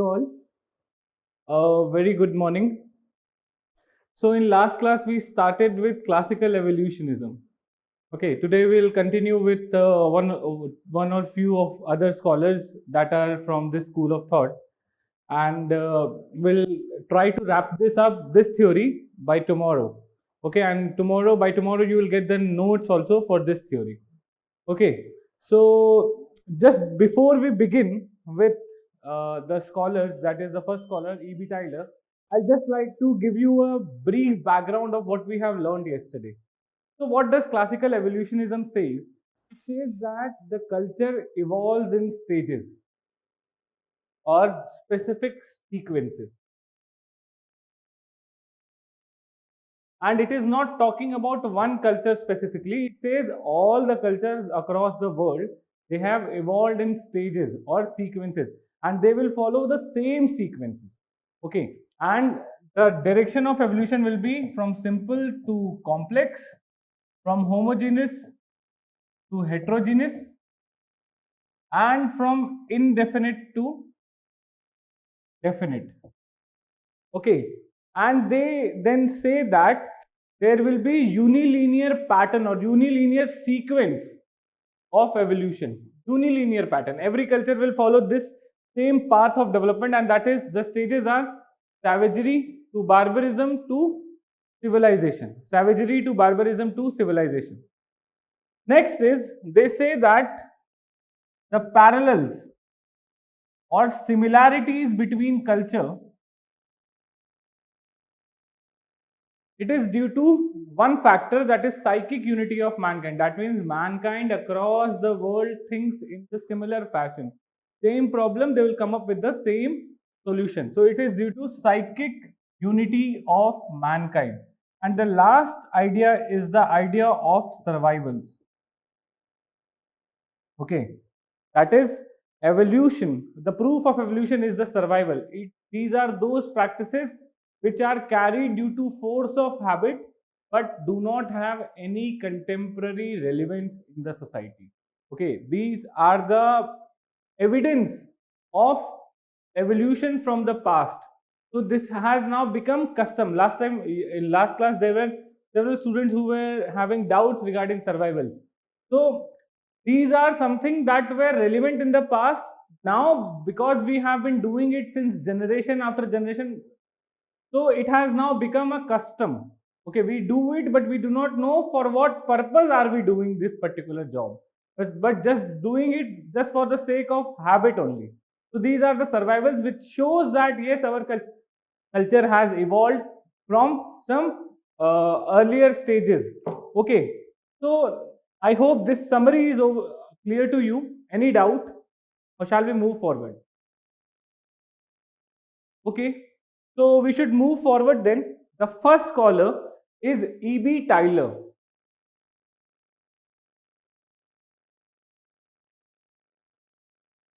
Hello all. Very good morning. So in last class we started with classical evolutionism. Okay, today we'll continue with one or few of other scholars that are from this school of thought, and we'll try to wrap this theory by tomorrow. Okay, and by tomorrow you will get the notes also for this theory. Okay, so just before we begin with the scholars, that is the first scholar, E.B. Tyler, I'd just like to give you a brief background of what we have learned yesterday. So, what does classical evolutionism says? It says that the culture evolves in stages or specific sequences. And it is not talking about one culture specifically. It says all the cultures across the world, they have evolved in stages or sequences, and they will follow the same sequences. Okay, and the direction of evolution will be from simple to complex, from homogeneous to heterogeneous, and from indefinite to definite. Okay, and they then say that there will be unilinear pattern or unilinear sequence of evolution. Unilinear pattern. Every culture will follow this same path of development, and that is the stages are savagery to barbarism to civilization. Savagery to barbarism to civilization. Next is they say that the parallels or similarities between culture, it is due to one factor, that is psychic unity of mankind. That means mankind across the world thinks in the similar fashion. Same problem, they will come up with the same solution. So it is due to psychic unity of mankind. And the last idea is the idea of survivals. Okay, that is evolution. The proof of evolution is the survival. These are those practices which are carried due to force of habit but do not have any contemporary relevance in the society. Okay, these are the evidence of evolution from the past. So this has now become custom. Last time in last class there were several students who were having doubts regarding survivals. So these are something that were relevant in the past. Now, because we have been doing it since generation after generation, so it has now become a custom. Okay, we do it, but we do not know for what purpose are we doing this particular job. But just doing it just for the sake of habit only. So these are the survivals which shows that yes, our culture has evolved from some earlier stages. Okay, so I hope this summary is clear to you. Any doubt, or shall we move forward? Okay, so we should move forward then. The first scholar is E.B. Tyler.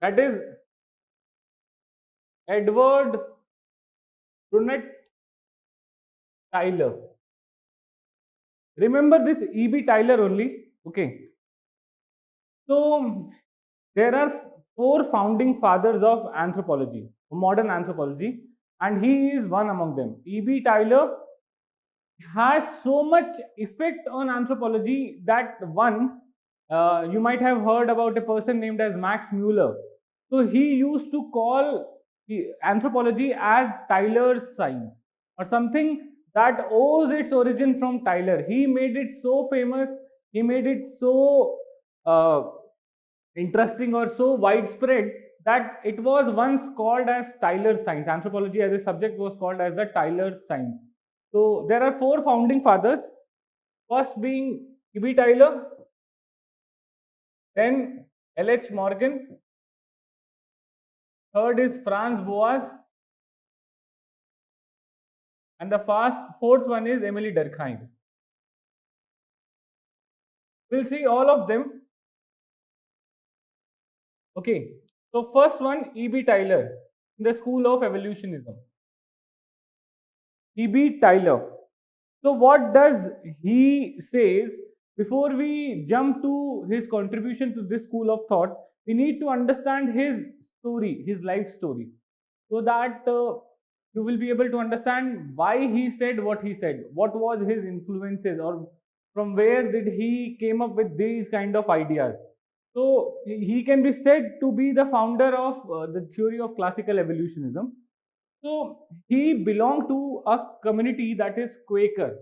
That is Edward Brunett Tyler. Remember this E.B. Tyler only. Okay, so there are four founding fathers of anthropology, modern anthropology, and he is one among them. E.B. Tyler has so much effect on anthropology that once you might have heard about a person named as Max Muller. So he used to call anthropology as Tyler's science, or something that owes its origin from Tyler. He made it so famous, he made it so interesting or so widespread that it was once called as Tyler's science. Anthropology as a subject was called as the Tyler's science. So there are four founding fathers. First being E.B. Tyler, then L.H. Morgan, third is Franz Boas, and the fourth one is Emily Durkheim. We'll see all of them. Okay, so first one, E.B. Tyler, in the school of evolutionism. E.B. Tyler. So what does he says? Before we jump to his contribution to this school of thought, we need to understand his story, his life story. so that you will be able to understand why he said what he said, what was his influences, or from where did he came up with these kind of ideas. So he can be said to be the founder of the theory of classical evolutionism. So he belonged to a community that is Quaker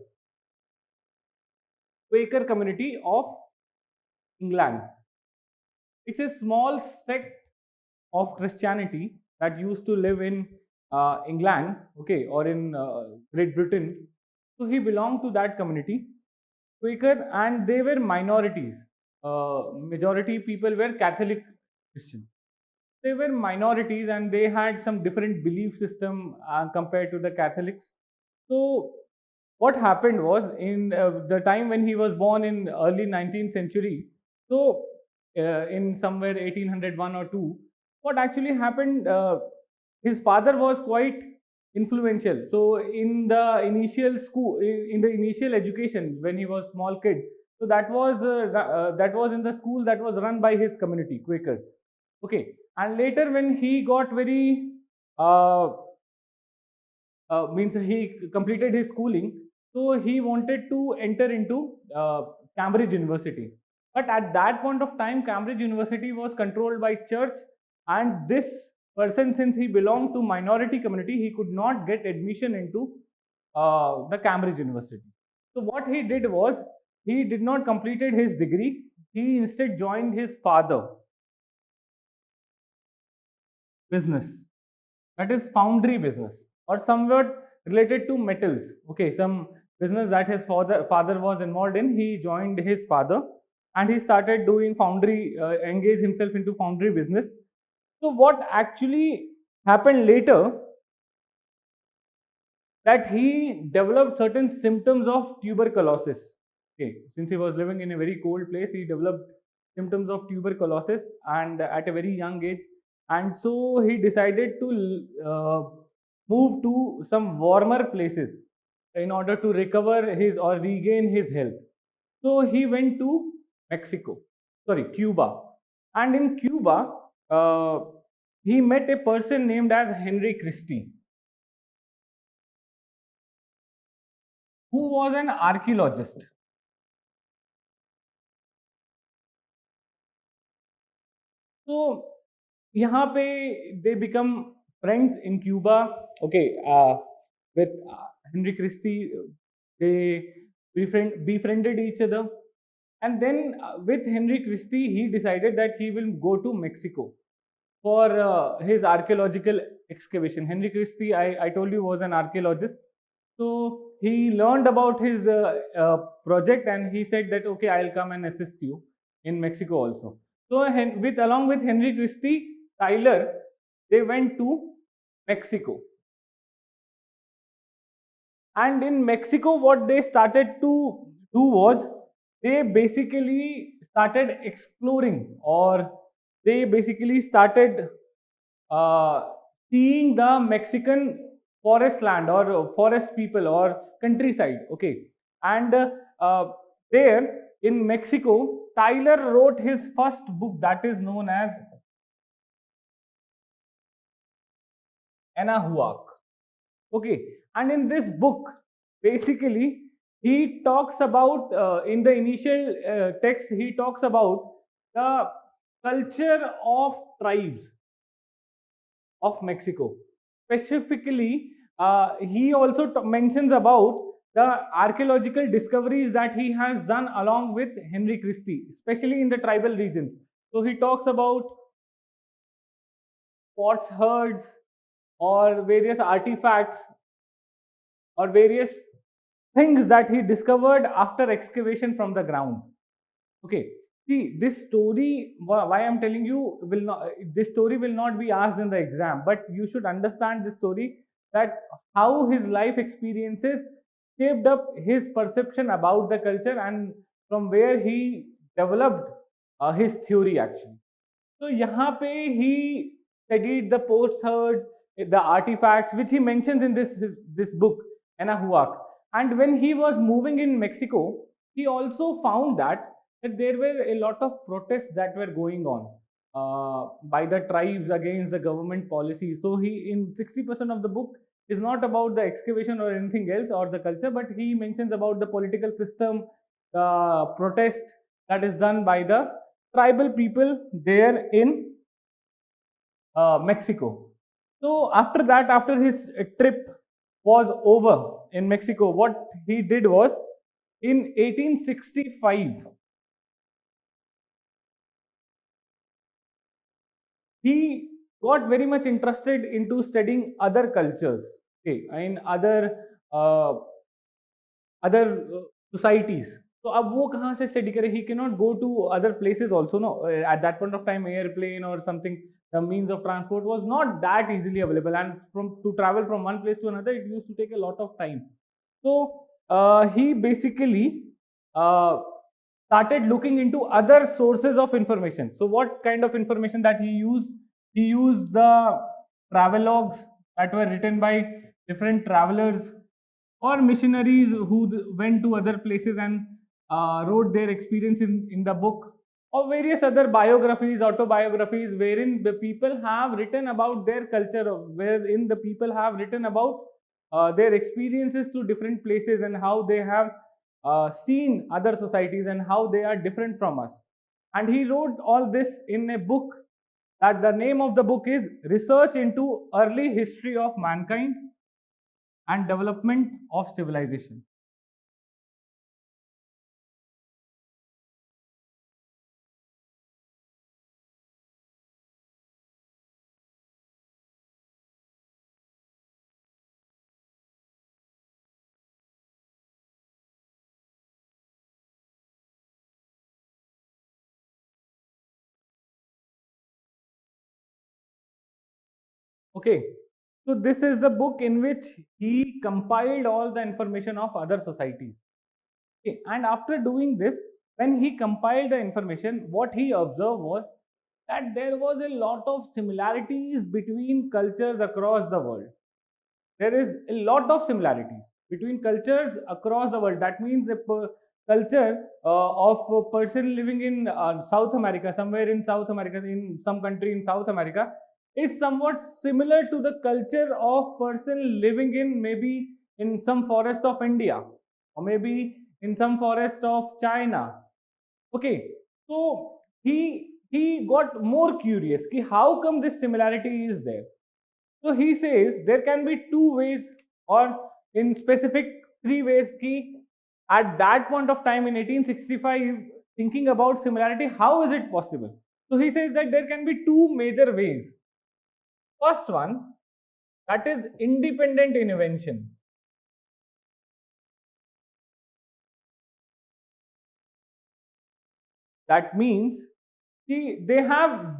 community of England. It's a small sect of Christianity that used to live in England, okay, or in Great Britain. So he belonged to that community, Quaker, and they were minorities. Majority people were Catholic Christian. They were minorities, and they had some different belief system compared to the Catholics. So what happened was in the time when he was born in early 19th century, so in somewhere 1801 or 2, what actually happened, his father was quite influential. So in the initial school, in the initial education when he was small kid, so that was in the school that was run by his community, Quakers. Okay, and later when he got very uh, means he completed his schooling, so he wanted to enter into Cambridge University. But at that point of time, Cambridge University was controlled by church, and this person, since he belonged to minority community, he could not get admission into the Cambridge University. So what he did was, he did not completed his degree. He instead joined his father business, that is foundry business, or somewhat related to metals. Okay, some business that his father was involved in. He joined his father and he started doing foundry, engage himself into foundry business. So what actually happened later, that he developed certain symptoms of tuberculosis. Okay, since he was living in a very cold place, he developed symptoms of tuberculosis, and at a very young age, and so he decided to move to some warmer places in order to recover his or regain his health. So he went to Mexico, sorry, Cuba, and in Cuba, uh, he met a person named as Henry Christie, who was an archaeologist. So यहाँ पे they become friends in Cuba. Okay, with Henry Christie, they befriended each other, and then with Henry Christie, he decided that he will go to Mexico for his archaeological excavation. Henry Christie, I told you, was an archaeologist. So he learned about his project, and he said that, okay, I'll come and assist you in Mexico also. So along with Henry Christie, Tyler, they went to Mexico. And in Mexico, what they started to do was, they basically started exploring, or they basically started uh, seeing the Mexican forest land, or forest people, or countryside. Okay, and there in Mexico, Tyler wrote his first book, that is known as Anahuac. Okay, and in this book, basically, he talks about, in the initial text, he talks about the culture of tribes of Mexico. Specifically, he also mentions about the archaeological discoveries that he has done along with Henry Christie, especially in the tribal regions. So he talks about pots herds, or various artifacts, or various things that he discovered after excavation from the ground. Okay, see, this story, why I'm telling you, will not, this story will not be asked in the exam, but you should understand this story, that how his life experiences shaped up his perception about the culture, and from where he developed his theory actually. So यहाँ पे he studied the potsherds, the artifacts which he mentions in this book, Anahuac. And when he was moving in Mexico, he also found that there were a lot of protests that were going on. by the tribes against the government policy. So he, in 60% of the book, is not about the excavation or anything else or the culture, but he mentions about the political system, protest that is done by the tribal people there in Mexico. So after that, after his trip was over in Mexico, what he did was, in 1865, he got very much interested into studying other cultures, okay, in uh, other societies. तो अब वो कहाँ से study करे? He cannot go to other places also, no. At that point of time, airplane or something, the means of transport was not that easily available, and to travel from one place to another, it used to take a lot of time. So he basically uh, started looking into other sources of information. So what kind of information that he used? He used the travelogues that were written by different travelers or missionaries who went to other places and wrote their experience in the book, or various other biographies, autobiographies, wherein the people have written about their culture, wherein the people have written about their experiences to different places and how they have seen other societies and how they are different from us. And he wrote all this in a book, that the name of the book is Research into Early History of Mankind and Development of Civilization. Okay, so this is the book in which he compiled all the information of other societies. Okay, and after doing this, when he compiled the information, what he observed was that there was a lot of similarities between cultures across the world. There is a lot of similarities between cultures across the world. That means a culture of a person living in South America, somewhere in South America, in some country in South America, is somewhat similar to the culture of person living in, maybe in some forest of India, or maybe in some forest of China. Okay, so he got more curious ki how come this similarity is there. So he says there can be two ways, or in specific three ways, ki at that point of time in 1865, thinking about similarity, how is it possible? So he says that there can be two major ways. First one, that is independent invention. That means they have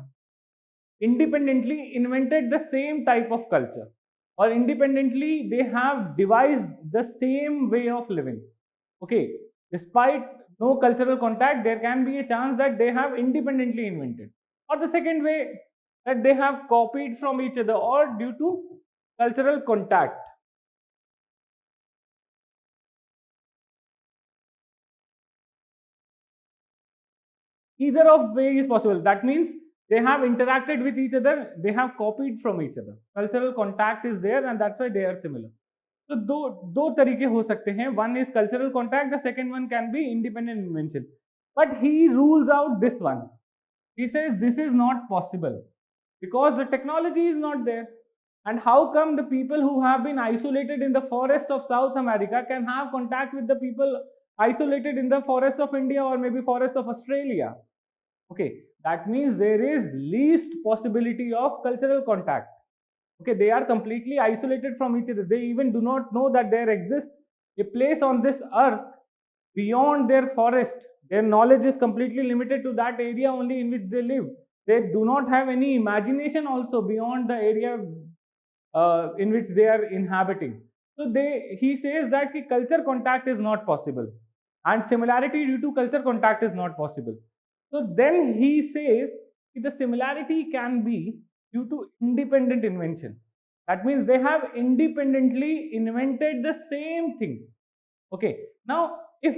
independently invented the same type of culture, or independently they have devised the same way of living. Okay, despite no cultural contact, there can be a chance that they have independently invented. Or the second way, that they have copied from each other, or due to cultural contact. Either of way is possible. That means they have interacted with each other, they have copied from each other. Cultural contact is there, and that's why they are similar. तो दो तरीके हो सकते हैं. One is cultural contact, the second one can be independent invention. But he rules out this one. He says this is not possible because the technology is not there. And how come the people who have been isolated in the forests of South America can have contact with the people isolated in the forests of India or maybe forests of Australia? Okay, that means there is least possibility of cultural contact. Okay, they are completely isolated from each other. They even do not know that there exists a place on this earth beyond their forest. Their knowledge is completely limited to that area only in which they live. They do not have any imagination also beyond the area in which they are inhabiting. So he says that culture contact is not possible, and similarity due to culture contact is not possible. So then he says the similarity can be due to independent invention. That means they have independently invented the same thing. Okay. Now, if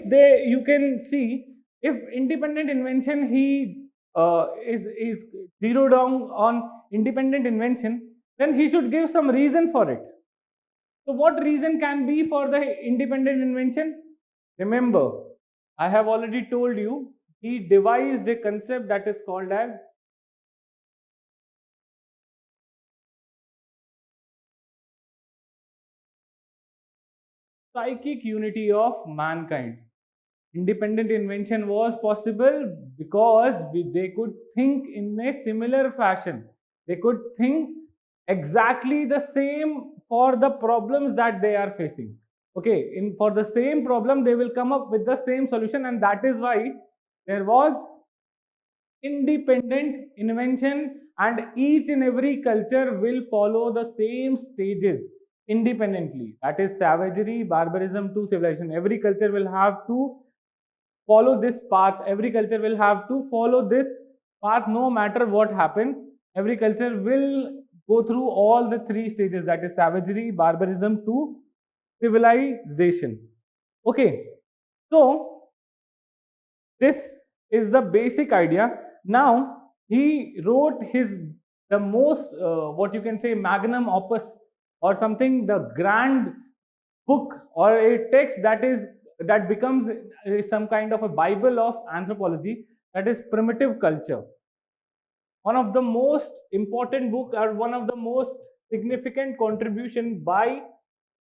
you can see, if independent invention, he is zeroed on independent invention, then he should give some reason for it. So what reason can be for the independent invention? Remember, I have already told you, he devised a concept that is called as psychic unity of mankind. Independent invention was possible because they could think in a similar fashion. They could think exactly the same for the problems that they are facing. Okay, for the same problem, they will come up with the same solution, and that is why there was independent invention, and each and every culture will follow the same stages independently. That is savagery, barbarism to civilization. Every culture will have to follow this path. Every culture will have to follow this path no matter what happens. Every culture will go through all the three stages, that is savagery, barbarism to civilization. Okay, so this is the basic idea. Now he wrote his the most what you can say magnum opus or something, the grand book or a text that becomes some kind of a bible of anthropology, that is Primitive Culture. One of the most important book or one of the most significant contribution by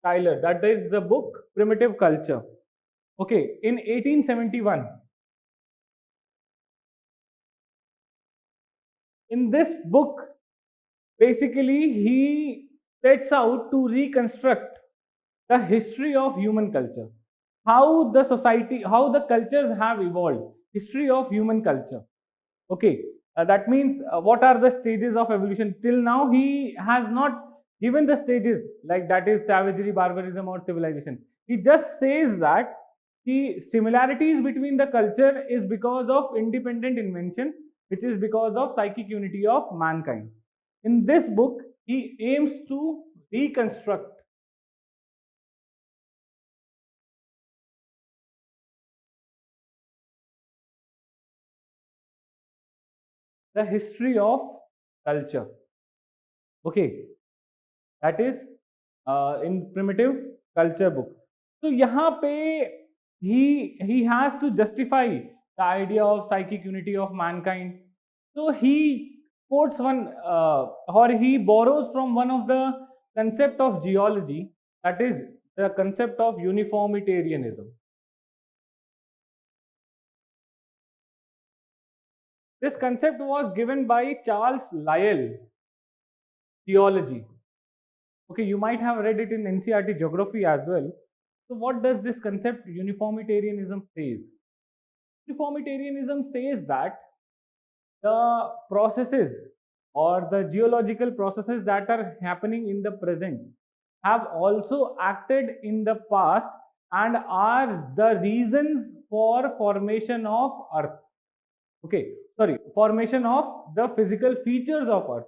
Tyler, that is the book Primitive Culture. Okay, in 1871, in this book, basically he sets out to reconstruct the history of human culture, how the society, how the cultures have evolved, history of human culture. Okay, that means what are the stages of evolution? Till now, he has not given the stages like that is savagery, barbarism, or civilization. He just says that the similarities between the culture is because of independent invention, which is because of psychic unity of mankind. In this book, he aims to reconstruct the history of culture. Okay, that is in Primitive Culture book. So यहाँ पे he has to justify the idea of psychic unity of mankind. So he quotes one or he borrows from one of the concept of geology, that is the concept of uniformitarianism. This concept was given by Charles Lyell, geology. Okay, you might have read it in NCERT geography as well. So what does this concept uniformitarianism says? Uniformitarianism says that the processes or the geological processes that are happening in the present have also acted in the past and are the reasons for formation of earth. Okay, sorry, formation of the physical features of earth.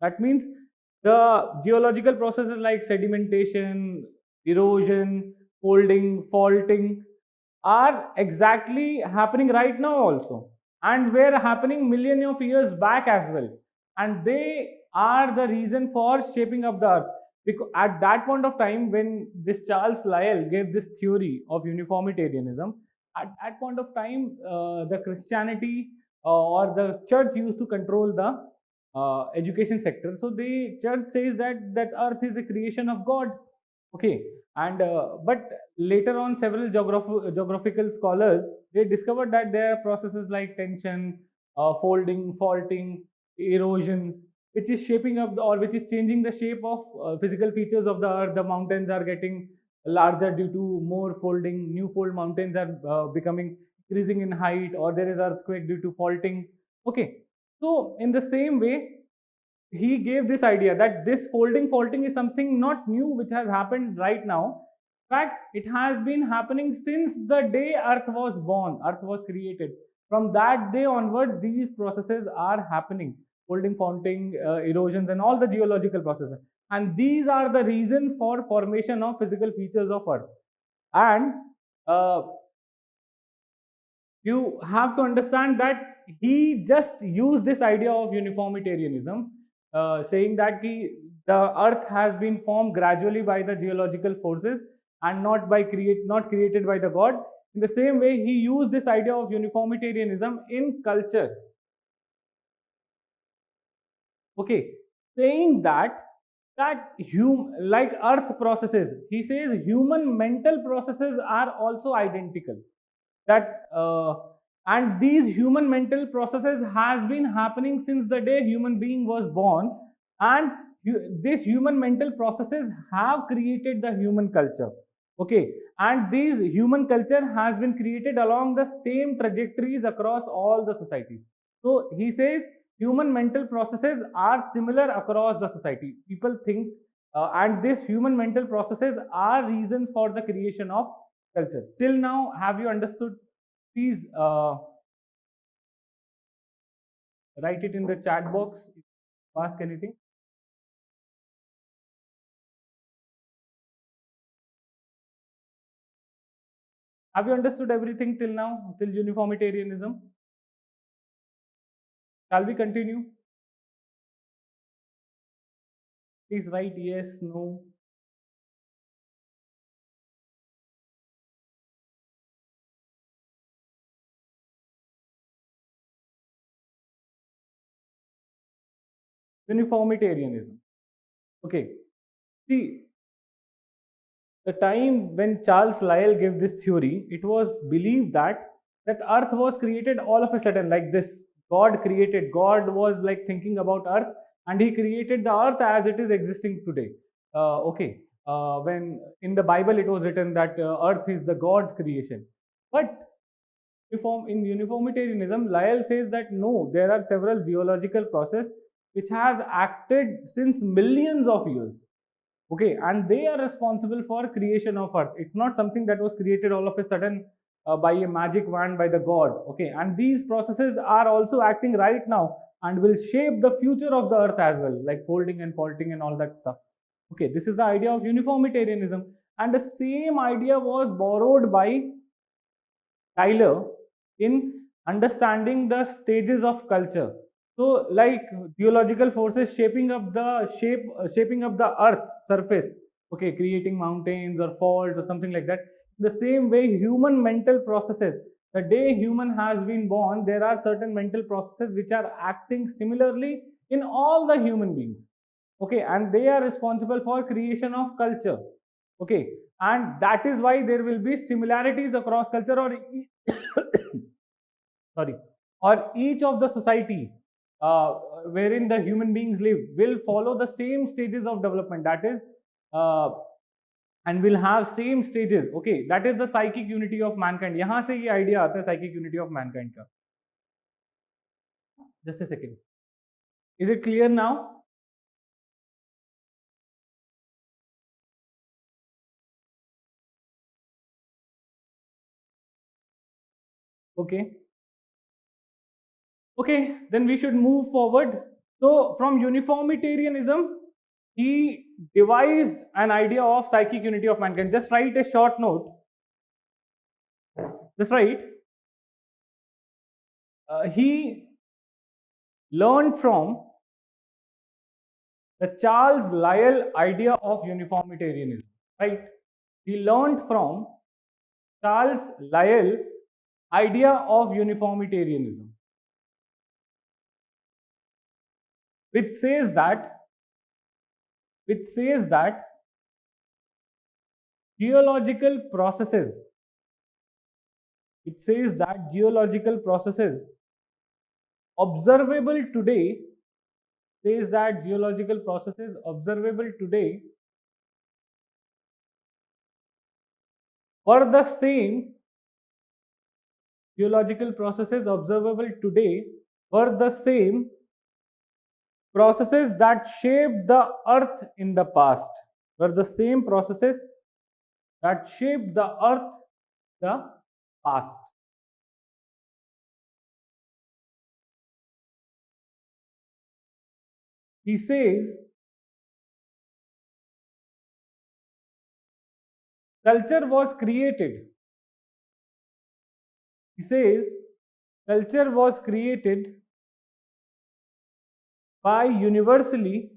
That means the geological processes like sedimentation, erosion, folding, faulting are exactly happening right now also, and were happening millions of years back as well, and they are the reason for shaping up the earth. Because at that point of time when this Charles Lyell gave this theory of uniformitarianism, at that point of time the Christianity or the church used to control the education sector. So the church says that earth is a creation of God. Okay, and but later on several geographical scholars, they discovered that there are processes like tension, folding, faulting, erosions, which is shaping up or which is changing the shape of physical features of the earth. The mountains are getting larger due to more folding. New fold mountains are becoming increasing in height, or there is earthquake due to faulting. Okay, so in the same way, he gave this idea that this folding faulting is something not new which has happened right now. In fact, it has been happening since the day earth was born, earth was created. From that day onwards, these processes are happening: folding, faulting, erosions, and all the geological processes. And these are the reasons for formation of physical features of earth. And uh, you have to understand that he just used this idea of uniformitarianism, saying that the earth has been formed gradually by the geological forces and not created by the god. In the same way, he used this idea of uniformitarianism in culture. Okay, saying that like earth processes, he says human mental processes are also identical, that and these human mental processes has been happening since the day human being was born, and these human mental processes have created the human culture. Okay, and these human culture has been created along the same trajectories across all the societies. So he says human mental processes are similar across the society. People think, and these human mental processes are reasons for the creation of culture. Till now, have you understood? Please write it in the chat box. Ask anything. Have you understood everything till now, till uniformitarianism? Shall we continue? Please write yes, no. Uniformitarianism. Okay. See, the time when Charles Lyell gave this theory, it was believed that Earth was created all of a sudden like this. God created. God was like thinking about Earth, and He created the Earth as it is existing today. Okay. When in the Bible it was written that Earth is the God's creation, but in uniformitarianism, Lyell says that no, there are several geological processes which has acted since millions of years. Okay, and they are responsible for creation of earth. It's not something that was created all of a sudden by a magic wand by the god. Okay, and these processes are also acting right now and will shape the future of the earth as well, like folding and faulting and all that stuff. Okay, this is the idea of uniformitarianism, and the same idea was borrowed by Tyler in understanding the stages of culture. So, like geological forces shaping up the earth surface, okay, creating mountains or faults or something like that. The same way, human mental processes. The day human has been born, there are certain mental processes which are acting similarly in all the human beings. Okay, and they are responsible for creation of culture. Okay, and that is why there will be similarities across culture, or sorry, or each of the society wherein the human beings live will follow the same stages of development, that is uh, and will have same stages. Okay, that is the psychic unity of mankind. Yahan se ye idea aata hai psychic unity of mankind ka. Just a second. Is it clear now? Okay. Okay, then we should move forward. So, from uniformitarianism, he devised an idea of psychic unity of mankind. Just write a short note. Just write. He learned from the Charles Lyell idea of uniformitarianism. Right? He learned from Charles Lyell idea of uniformitarianism, which says that which says that geological processes it says that geological processes observable today says that geological processes observable today were the same geological processes observable today were the same processes that shaped the earth in the past, were the same processes that shaped the earth the past. He says culture was created. He says culture was created by universally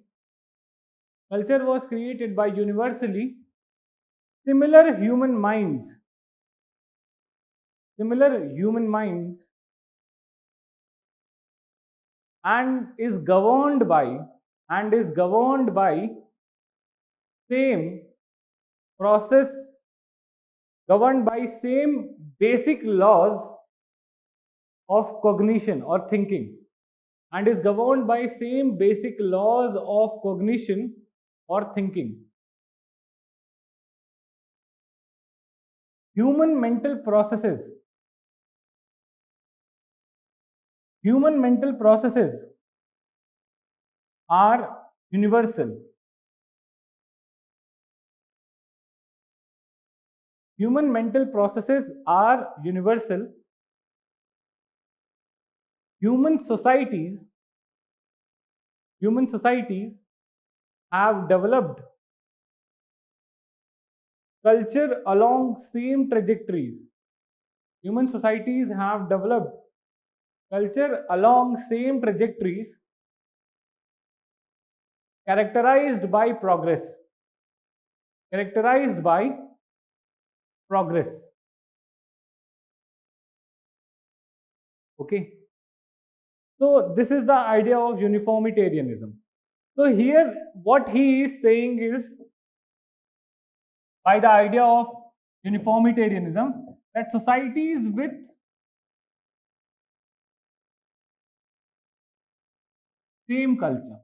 similar human minds similar human minds and is governed by same process, governed by same basic laws of cognition or thinking, and is governed by same basic laws of cognition or thinking. Human mental processes are universal. Human mental processes are universal. Human societies have developed culture along same trajectories. Human societies have developed culture along same trajectories characterized by progress. Okay. So this is the idea of uniformitarianism. So here what he is saying is, by the idea of uniformitarianism, that societies with same culture,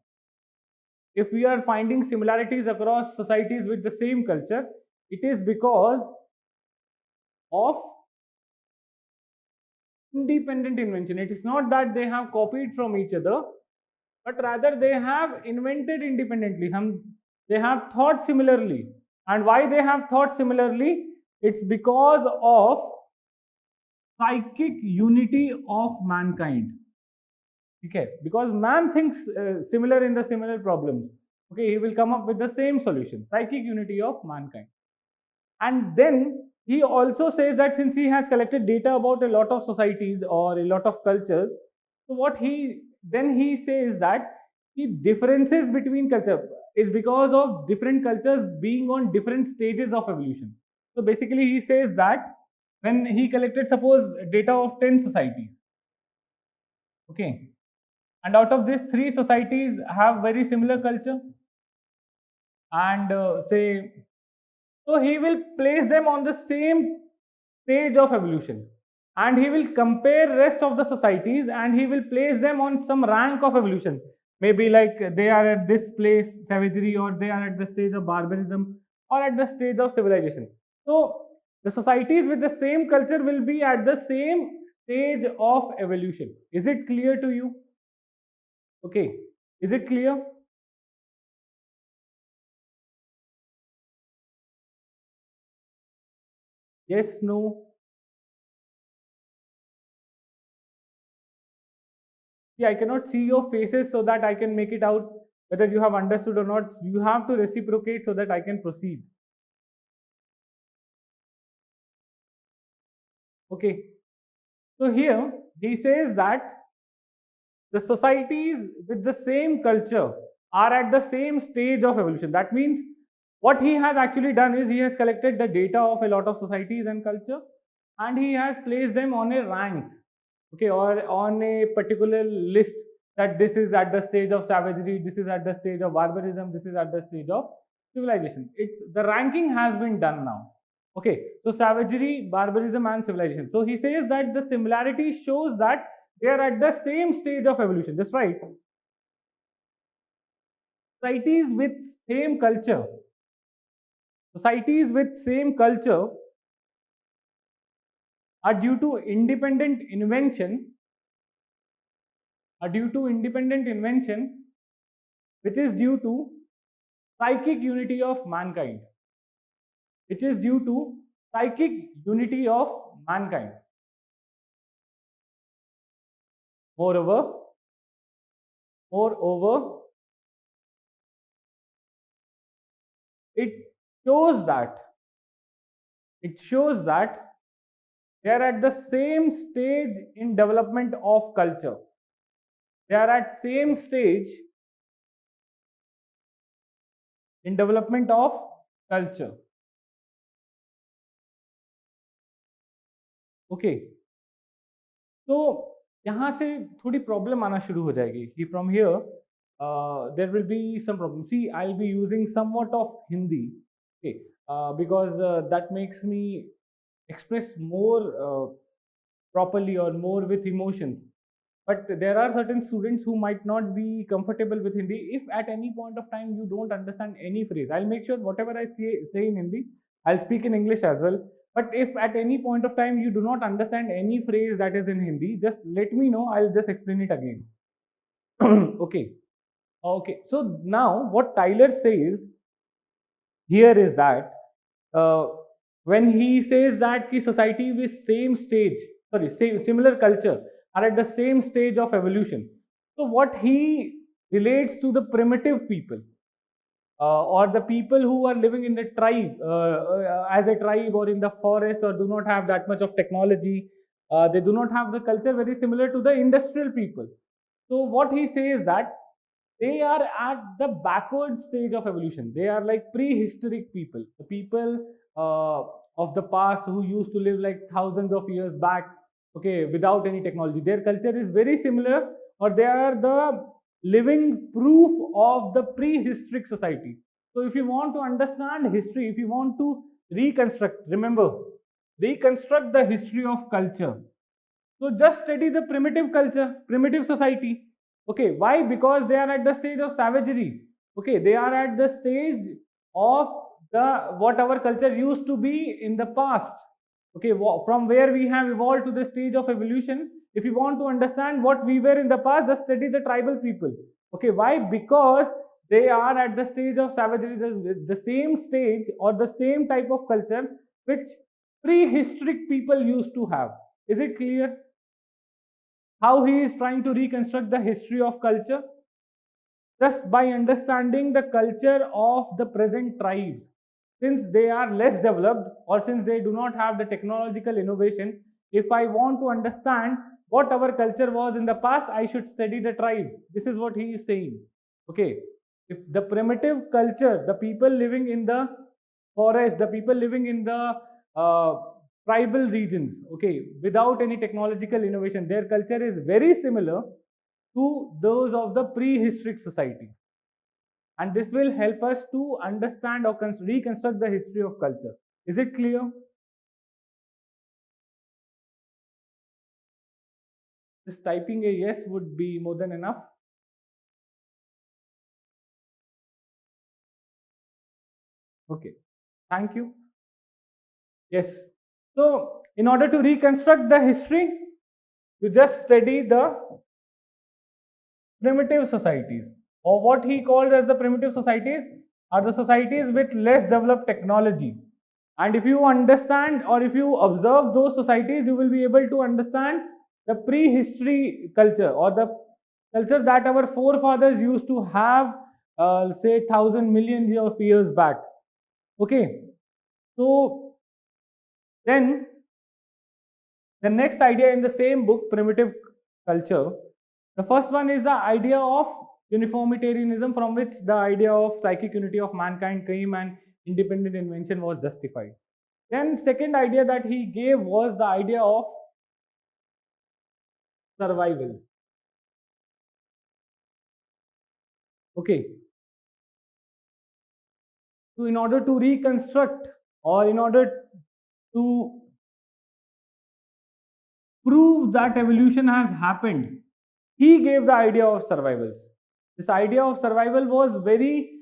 if we are finding similarities across societies with the same culture, it is because of independent invention. It is not that they have copied from each other, but rather they have invented independently. They have thought similarly. And why they have thought similarly? It's because of psychic unity of mankind. Okay, because man thinks similar in the similar problems. Okay, he will come up with the same solution. Psychic unity of mankind. And then he also says that since he has collected data about a lot of societies or a lot of cultures, so what he says that the differences between culture is because of different cultures being on different stages of evolution. So basically he says that when he collected, suppose, data of 10 societies, okay, and out of these 3 societies have very similar culture, and say, so he will place them on the same stage of evolution, and he will compare rest of the societies and he will place them on some rank of evolution, maybe like they are at this place savagery, or they are at the stage of barbarism, or at the stage of civilization. So the societies with the same culture will be at the same stage of evolution. Is it clear to you? Okay, is it clear? Yes, no? See, I cannot see your faces so that I can make it out whether you have understood or not. You have to reciprocate so that I can proceed. Okay. So here he says that the societies with the same culture are at the same stage of evolution. That means what he has actually done is he has collected the data of a lot of societies and culture, and he has placed them on a rank, okay, or on a particular list, that this is at the stage of savagery, this is at the stage of barbarism, this is at the stage of civilization. It's the ranking has been done now. Okay, so savagery, barbarism, and civilization. So he says that the similarity shows that they are at the same stage of evolution. Just right. Societies with same culture, societies with same culture are due to independent invention, which is due to psychic unity of mankind. Which is due to psychic unity of mankind. Moreover, it shows that They are at the same stage in development of culture. They are at same stage in development of culture. Okay. तो यहाँ से थोड़ी problem आना शुरू हो जाएगी कि from here there will be some problem. See I will be using somewhat of Hindi, okay, because that makes me express more properly or more with emotions. But there are certain students who might not be comfortable with Hindi. If at any point of time you don't understand any phrase, I'll make sure whatever I say in Hindi, I'll speak in English as well. But if at any point of time you do not understand any phrase that is in Hindi, just let me know. I'll just explain it again. Okay. Okay. So now what Tyler says here is that uh, when he says that ki society with same stage, sorry, similar culture are at the same stage of evolution. So what he relates to the primitive people, or the people who are living in the tribe, as a tribe or in the forest, or do not have that much of technology, they do not have the culture very similar to the industrial people. So what he says that they are at the backward stage of evolution. They are like prehistoric people, the people of the past who used to live like thousands of years back, okay, without any technology. Their culture is very similar, or they are the living proof of the prehistoric society. So if you want to understand history, if you want to reconstruct, remember, reconstruct the history of culture. So just study the primitive culture, primitive society. Okay, why? Because they are at the stage of savagery. Okay, they are at the stage of the what our culture used to be in the past. Okay, from where we have evolved to the stage of evolution. If you want to understand what we were in the past, just study the tribal people. Okay, why? Because they are at the stage of savagery, the same stage or the same type of culture which prehistoric people used to have. Is it clear? How he is trying to reconstruct the history of culture? Just by understanding the culture of the present tribes. Since they are less developed, or since they do not have the technological innovation, if I want to understand what our culture was in the past, I should study the tribes. This is what he is saying. Okay. If the primitive culture, the people living in the forest, the people living in the tribal regions, okay, without any technological innovation, their culture is very similar to those of the prehistoric society. And this will help us to understand or reconstruct the history of culture. Is it clear? Just typing a yes would be more than enough. Okay, thank you. Yes. So, in order to reconstruct the history, you just study the primitive societies, or what he called as the primitive societies are the societies with less developed technology. And if you understand or if you observe those societies, you will be able to understand the prehistory culture, or the culture that our forefathers used to have, say, 1,000 million of years back. Okay. So then the next idea in the same book, Primitive Culture, the first one is the idea of uniformitarianism, from which the idea of psychic unity of mankind came and independent invention was justified. Then second idea that he gave was the idea of survival. Okay. So in order to reconstruct, or in order to prove that evolution has happened, he gave the idea of survivals. This idea of survival was very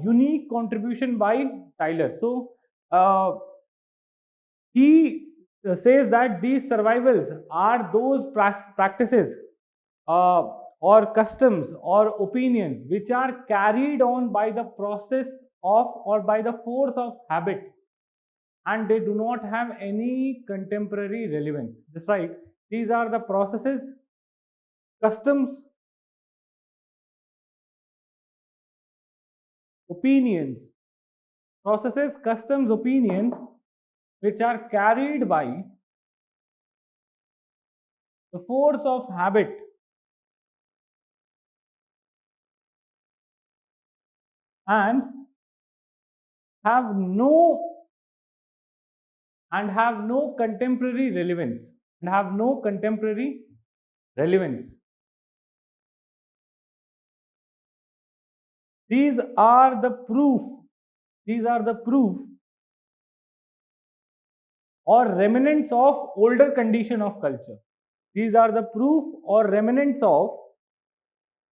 unique contribution by Tyler. So he says that these survivals are those practices or customs or opinions which are carried on by the process of, or by the force of habit, and they do not have any contemporary relevance. That's right. These are the processes, customs, opinions, processes, customs, opinions which are carried by the force of habit and have no contemporary relevance and have no contemporary relevance. These are the proof. These are the proof or remnants of older condition of culture. These are the proof or remnants of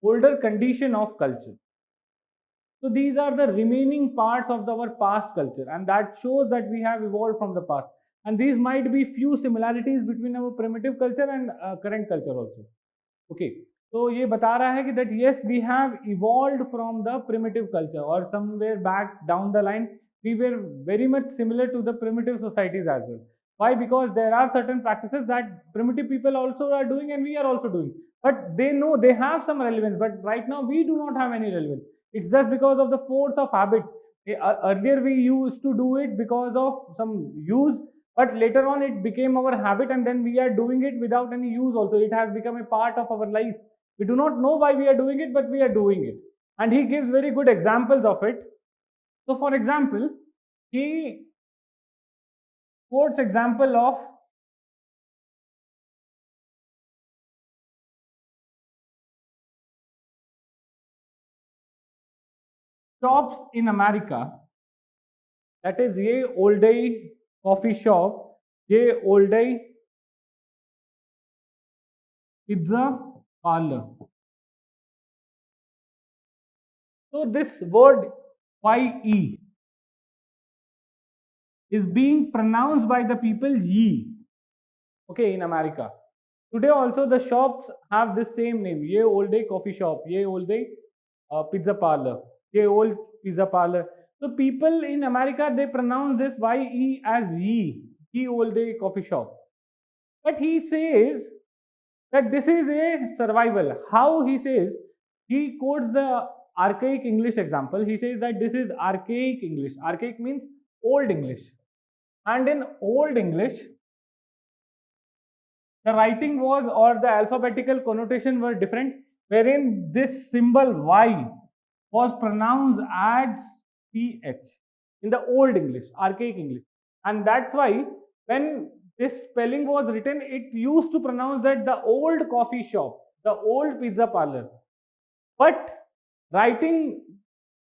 older condition of culture. So these are the remaining parts of our past culture, and that shows that we have evolved from the past. And these might be few similarities between our primitive culture and current culture also. Okay, so ये बता रहा है कि that yes, we have evolved from the primitive culture, or somewhere back down the line we were very much similar to the primitive societies as well. Why? Because there are certain practices that primitive people also are doing and we are also doing, but they know they have some relevance, but right now we do not have any relevance. It's just because of the force of habit. Earlier we used to do it because of some use, but later on it became our habit, and then we are doing it without any use also. It has become a part of our life. We do not know why we are doing it, but we are doing it. And he gives very good examples of it. So for example, he quotes example of shops in America. That is Ye Olde coffee shop, Ye Olde pizza parlor. So this word YE is being pronounced by the people ye. Okay, in America. Today also the shops have the same name. Ye Olde coffee shop, Ye Olde pizza parlor, Ye old pizza parlor. So people in America, they pronounce this YE as ye Olde coffee shop. But he says that this is a survival. How he says? He quotes the archaic English example. He says that this is archaic English. Archaic means old English. And in old English, the writing was, or the alphabetical connotation were different, wherein this symbol Y was pronounced as PH in the old English, archaic English. And that's why when this spelling was written, it used to pronounce that the old coffee shop, the old pizza parlor. But writing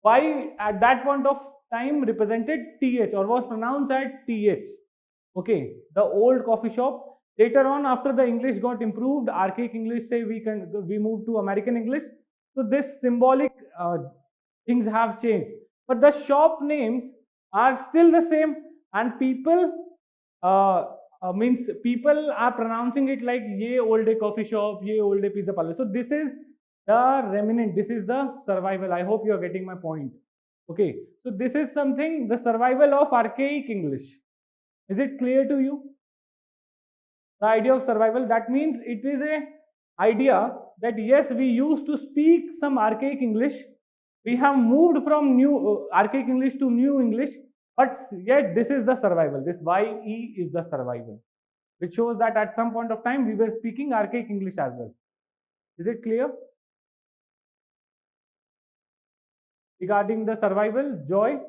Y at that point of time represented TH, or was pronounced as TH. Okay, the old coffee shop. Later on, after the English got improved, archaic English, say we moved to American English. So this symbolic things have changed, but the shop names are still the same, and people means people are pronouncing it like Ye Olde coffee shop, Ye Olde pizza parlor. So this is the remnant. This is the survival. I hope you are getting my point. Okay, so this is something, the survival of archaic English. Is it clear to you? The idea of survival, that means it is a idea that yes, we used to speak some archaic English, we have moved from new archaic English to new English, but yet this is the survival. This YE is the survival, which shows that at some point of time we were speaking archaic English as well. Is it clear? Regarding the survival, Joy?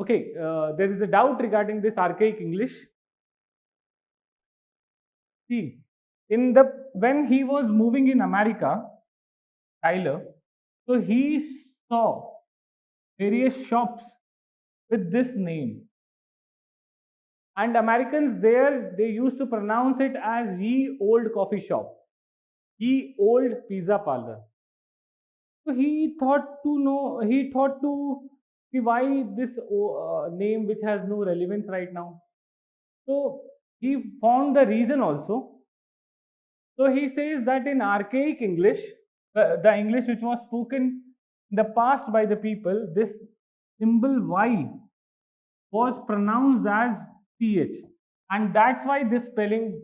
Okay, there is a doubt regarding this archaic English. See, when he was moving in America, Tyler, so he saw various shops with this name, and Americans there, they used to pronounce it as ye old coffee shop, ye old pizza parlor. So he thought to see why this name which has no relevance right now. So he found the reason also. So he says that in archaic English, the English which was spoken in the past by the people, this symbol Y was pronounced as PH, and that's why this spelling,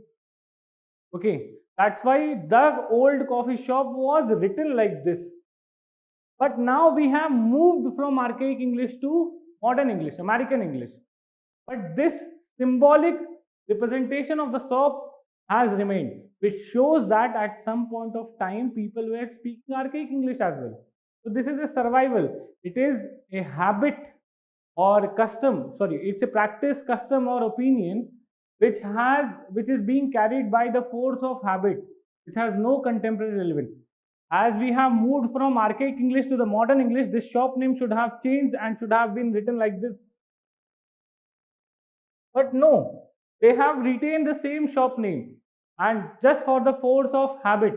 okay, that's why the old coffee shop was written like this. But now we have moved from archaic English to modern English, American English. But this symbolic representation of the soap has remained, which shows that at some point of time people were speaking archaic English as well. So this is a survival. It is a habit or custom. Sorry, it's a practice, custom, or opinion which is being carried by the force of habit, which has no contemporary relevance. As we have moved from archaic English to the modern English, this shop name should have changed and should have been written like this. But no, they have retained the same shop name, and just for the force of habit.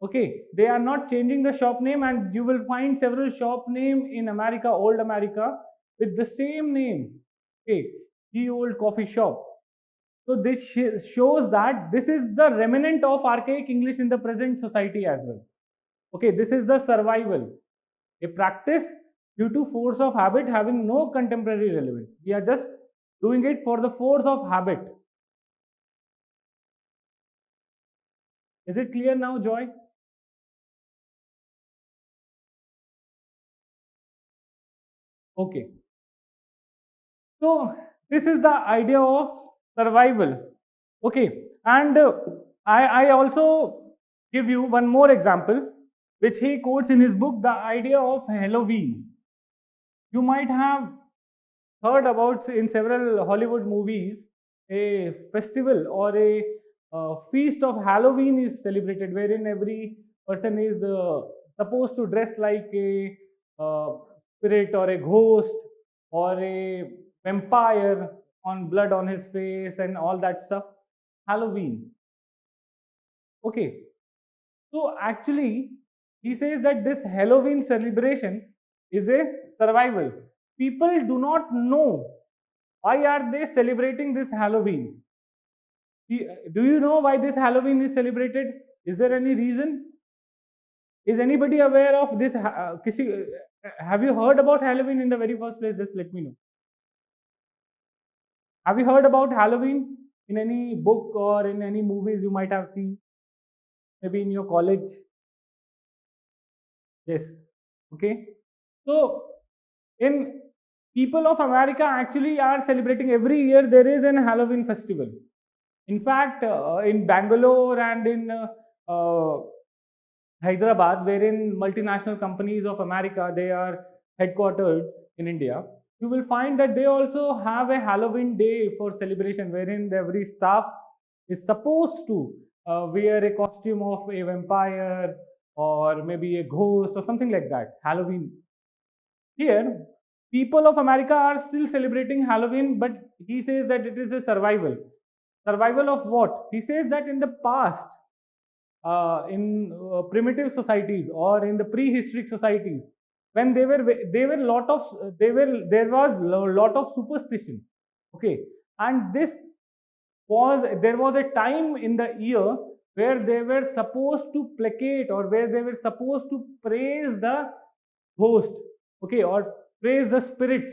Okay, they are not changing the shop name, and you will find several shop name in America, old America, with the same name. Okay, the old coffee shop. So this shows that this is the remnant of archaic English in the present society as well. Okay, this is the survival, a practice due to force of habit having no contemporary relevance. We are just doing it for the force of habit. Is it clear now, Joy? Okay. So this is the idea of survival. Okay, and I also give you one more example, which he quotes in his book, The Idea of Halloween. You might have heard about in several Hollywood movies a festival or a feast of Halloween is celebrated, wherein every person is supposed to dress like a uh, spirit or a ghost or a vampire on blood on his face and all that stuff. Halloween. Okay. So actually, he says that this Halloween celebration is a survival. People do not know why are they celebrating this Halloween. Do you know why this Halloween is celebrated? Is there any reason? Is anybody aware of this? Have you heard about Halloween in the very first place? Just let me know. Have you heard about Halloween in any book or in any movies you might have seen? Maybe in your college? Yes. Okay. So, in people of America actually are celebrating every year. There is an Halloween festival. In fact, in Bangalore and in Hyderabad, wherein multinational companies of America they are headquartered in India, you will find that they also have a Halloween day for celebration, wherein every staff is supposed to wear a costume of a vampire or maybe a ghost or something like that. Halloween. Here, people of America are still celebrating Halloween, but he says that it is a survival. Survival of what? He says that in the past, in primitive societies or in the prehistoric societies, when there was lot of superstition. Okay, and there was a time in the year where they were supposed to placate or where they were supposed to praise the ghost, okay, or praise the spirits,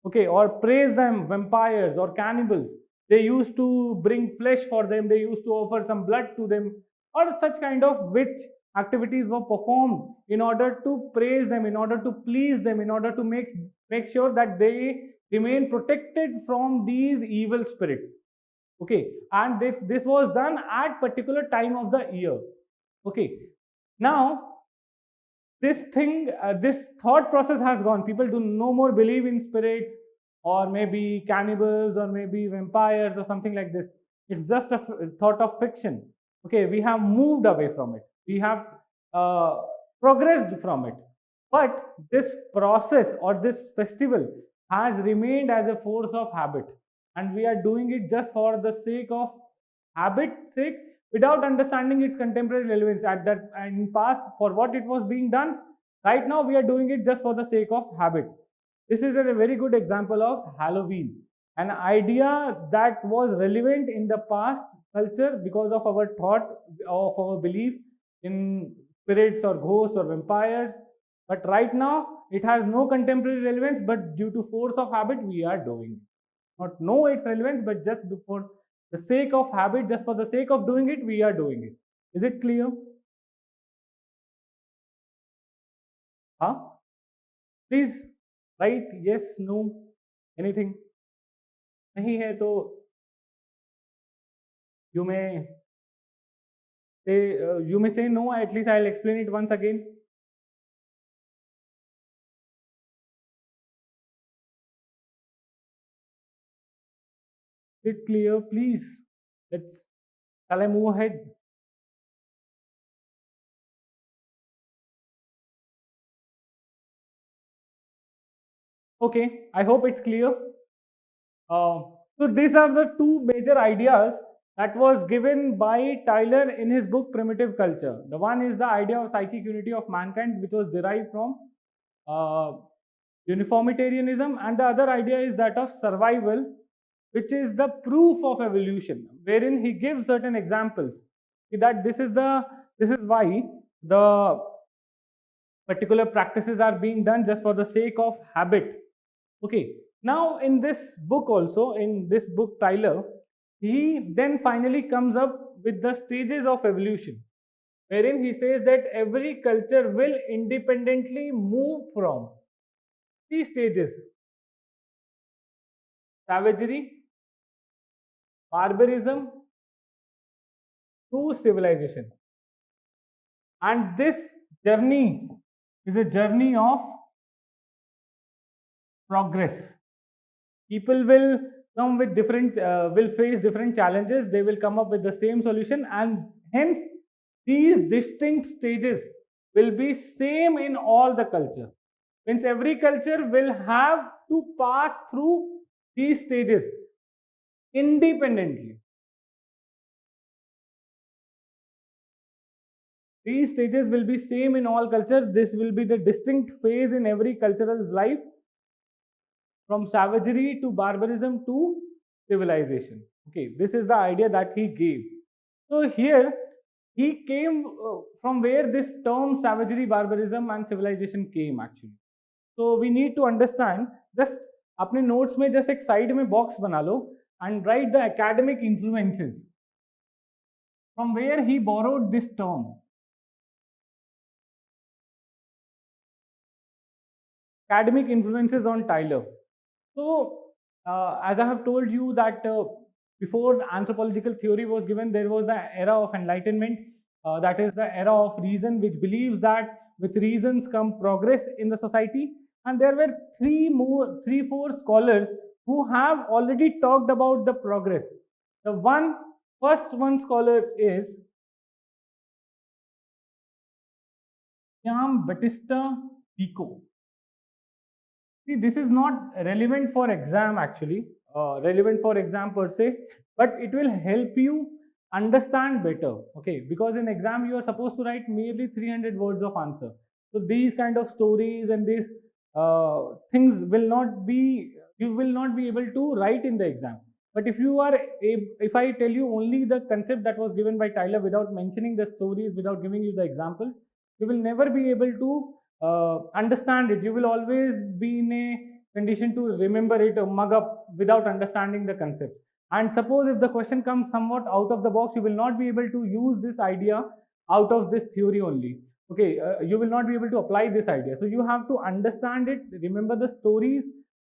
okay, or praise them vampires or cannibals. They used to bring flesh for them, they used to offer some blood to them, or such kind of witch activities were performed in order to praise them, in order to please them, in order to make sure that they remain protected from these evil spirits. Okay, and this was done at particular time of the year. Okay, now this thought process has gone. People do no more believe in spirits or maybe cannibals or maybe vampires or something like this. It's just a thought of fiction. Okay, we have moved away from it, we have uh, progressed from it, but this process or this festival has remained as a force of habit, and we are doing it just for the sake of habit sake, without understanding its contemporary relevance at that and in past for what it was being done. Right now we are doing it just for the sake of habit. This is a very good example of Halloween, an idea that was relevant in the past culture because of our thought, of our belief in spirits or ghosts or vampires, but right now it has no contemporary relevance, but due to force of habit we are doing it. Not know its relevance, but just for the sake of habit, just for the sake of doing it, we are doing it. Is it clear? हाँ, please right yes know anything. नहीं है तो you may say no. At least I'll explain it once again. Is it clear, please? Shall I move ahead? Okay, I hope it's clear. So these are the two major ideas that was given by Tyler in his book Primitive Culture. The one is the idea of psychic unity of mankind, which was derived from uh, uniformitarianism, and the other idea is that of survival, which is the proof of evolution, wherein he gives certain examples that this is why the particular practices are being done just for the sake of habit. Okay, now in this book also, in this book Tyler, he then finally comes up with the stages of evolution, wherein he says that every culture will independently move from three stages: savagery, barbarism to civilization. And this journey is a journey of progress. People will come with will face different challenges. They will come up with the same solution, and hence these distinct stages will be same in all the culture. Means every culture will have to pass through these stages independently. These stages will be same in all cultures. This will be the distinct phase in every cultural's life, from savagery to barbarism to civilization. Okay, this is the idea that he gave. So here he came from where this term savagery, barbarism and civilization came actually. So we need to understand, just अपने notes में just एक side में box बना लो and write the academic influences from where he borrowed this term. Academic influences on Tyler. So, as I have told you that before anthropological theory was given, there was the era of enlightenment. That is the era of reason, which believes that with reasons come progress in the society. And there were three, four scholars who have already talked about the progress. The first one scholar is Giambattista Vico. See, this is not relevant for exam actually, relevant for exam per se, but it will help you understand better. Okay, because in exam you are supposed to write merely 300 words of answer. So these kind of stories and these things you will not be able to write in the exam. But if I tell you only the concept that was given by Tyler without mentioning the stories, without giving you the examples, you will never be able to understand it. You will always be in a condition to remember it or mug up without understanding the concepts. And suppose if the question comes somewhat out of the box, you will not be able to use this idea out of this theory only. Okay, you will not be able to apply this idea. So you have to understand it, remember the stories,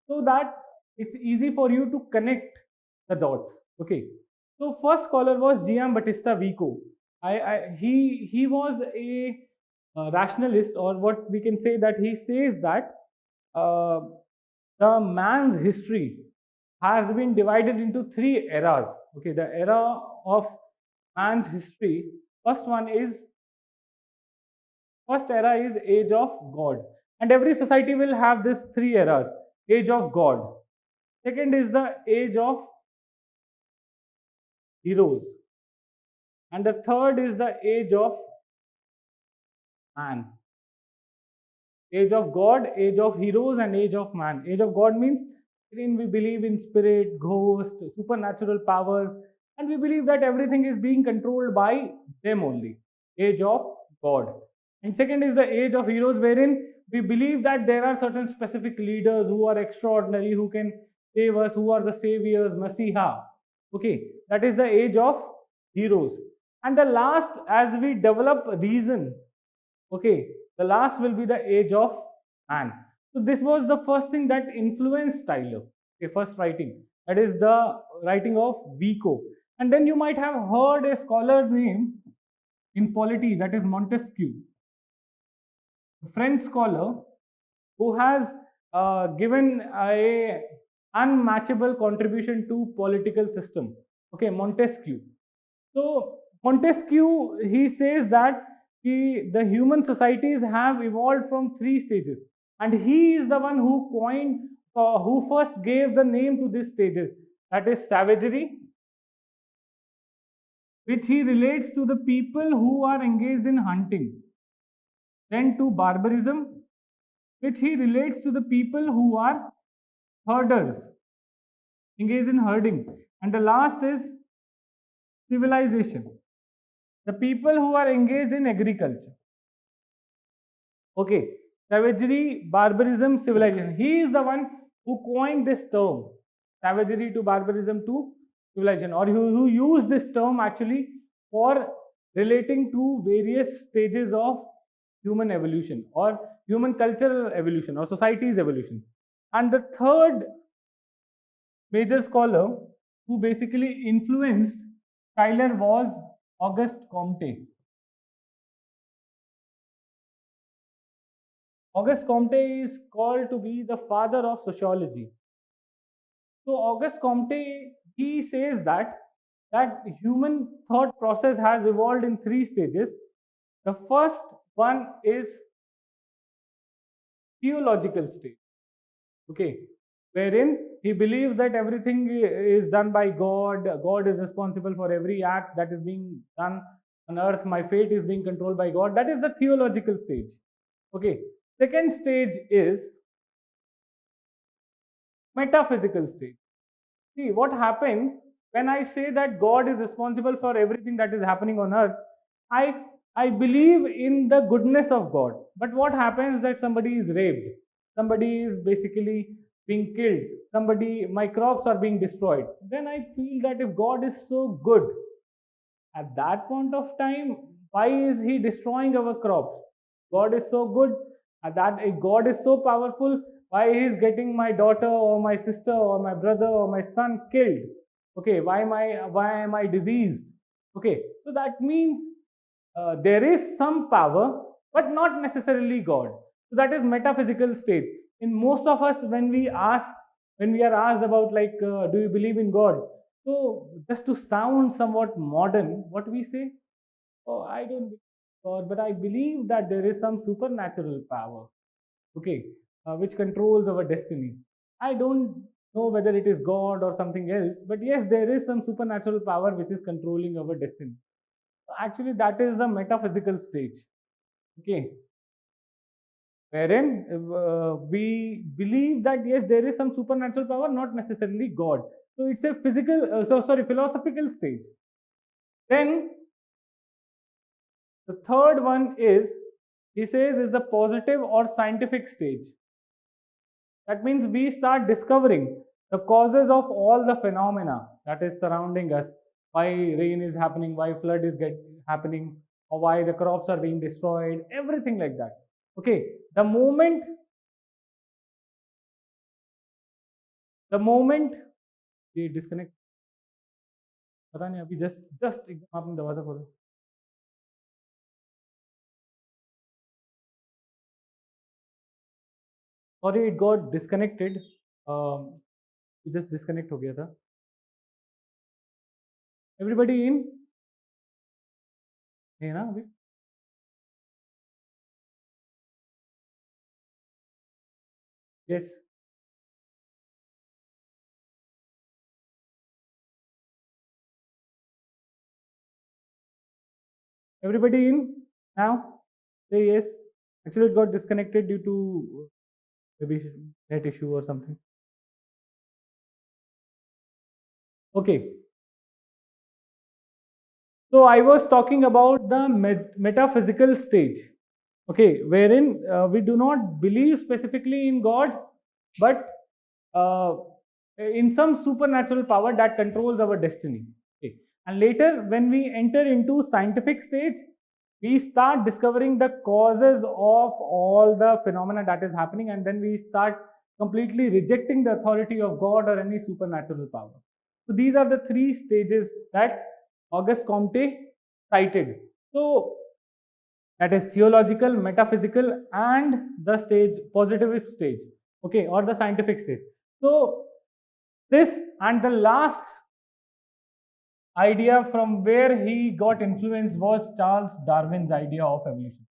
so that it's easy for you to connect the dots. Okay, so first scholar was Giambattista Vico. He was a rationalist, or what we can say that he says that uh, the man's history has been divided into three eras. Okay, the era of man's history. First era is age of God, and every society will have this three eras: age of God. Second is the age of heroes, and the third is the age of man. Age of God, age of heroes, and age of man. Age of God means wherein we believe in spirit, ghost, supernatural powers, and we believe that everything is being controlled by them only. Age of God. And second is the age of heroes, wherein we believe that there are certain specific leaders who are extraordinary, who can save us, who are the saviors, Masiha. Okay, that is the age of heroes. And the last, as we develop reason, okay, the last will be the age of man. So this was the first thing that influenced Tyler. Okay, first writing, that is the writing of Vico. And then you might have heard a scholar name in polity, that is Montesquieu, a French scholar who has given a unmatchable contribution to political system. Okay, Montesquieu. So Montesquieu, he says that the human societies have evolved from three stages, and he is the one who coined, who first gave the name to these stages. That is savagery, which he relates to the people who are engaged in hunting. Then to barbarism, which he relates to the people who are herders, engaged in herding. And the last is civilization, the people who are engaged in agriculture. Okay, savagery, barbarism, civilization. He is the one who coined this term, savagery to barbarism to civilization, or who used this term actually for relating to various stages of human evolution or human cultural evolution or society's evolution. And the third major scholar who basically influenced Tyler was Auguste Comte. Auguste Comte is called to be the father of sociology. So Auguste Comte, he says that human thought process has evolved in three stages. The first one is theological stage. Okay, wherein he believes that everything is done by God. God is responsible for every act that is being done on earth. My fate is being controlled by God. That is the theological stage. Okay. Second stage is metaphysical stage. See, what happens when I say that God is responsible for everything that is happening on earth, I believe in the goodness of God. But what happens that somebody is raped, somebody is basically being killed, my crops are being destroyed. Then I feel that if God is so good, at that point of time, why is he destroying our crops? God is so good, at that if God is so powerful, why he is getting my daughter or my sister or my brother or my son killed? Okay, why am I diseased? Okay, so that means there is some power, but not necessarily God. So that is metaphysical stage. In most of us, when we are asked about like, do you believe in God? So just to sound somewhat modern, what we say? Oh, I don't believe in God, but I believe that there is some supernatural power. Okay, which controls our destiny. I don't know whether it is God or something else, but yes, there is some supernatural power which is controlling our destiny. Actually, that is the metaphysical stage. Okay, wherein we believe that yes, there is some supernatural power, not necessarily God. So it's a philosophical stage. Then the third one is, he says, is the positive or scientific stage. That means we start discovering the causes of all the phenomena that is surrounding us. Why rain is happening, why flood is happening, or why the crops are being destroyed, everything like that. Okay, the moment ये disconnect पता नहीं अभी just एकदम आपने दरवाजा खोला sorry it got disconnected just disconnect हो गया था एवरीबडी इन है ना अभी yes everybody in now? Say yes. Actually, it got disconnected due to maybe net issue or something. Okay. So I was talking about the metaphysical stage. Okay, wherein we do not believe specifically in God, but in some supernatural power that controls our destiny. Okay. And later, when we enter into scientific stage, we start discovering the causes of all the phenomena that is happening, and then we start completely rejecting the authority of God or any supernatural power. So these are the three stages that Auguste Comte cited. So that is theological, metaphysical, and the stage positivist stage, okay, or the scientific stage. So this and the last idea from where he got influence was Charles Darwin's idea of evolution.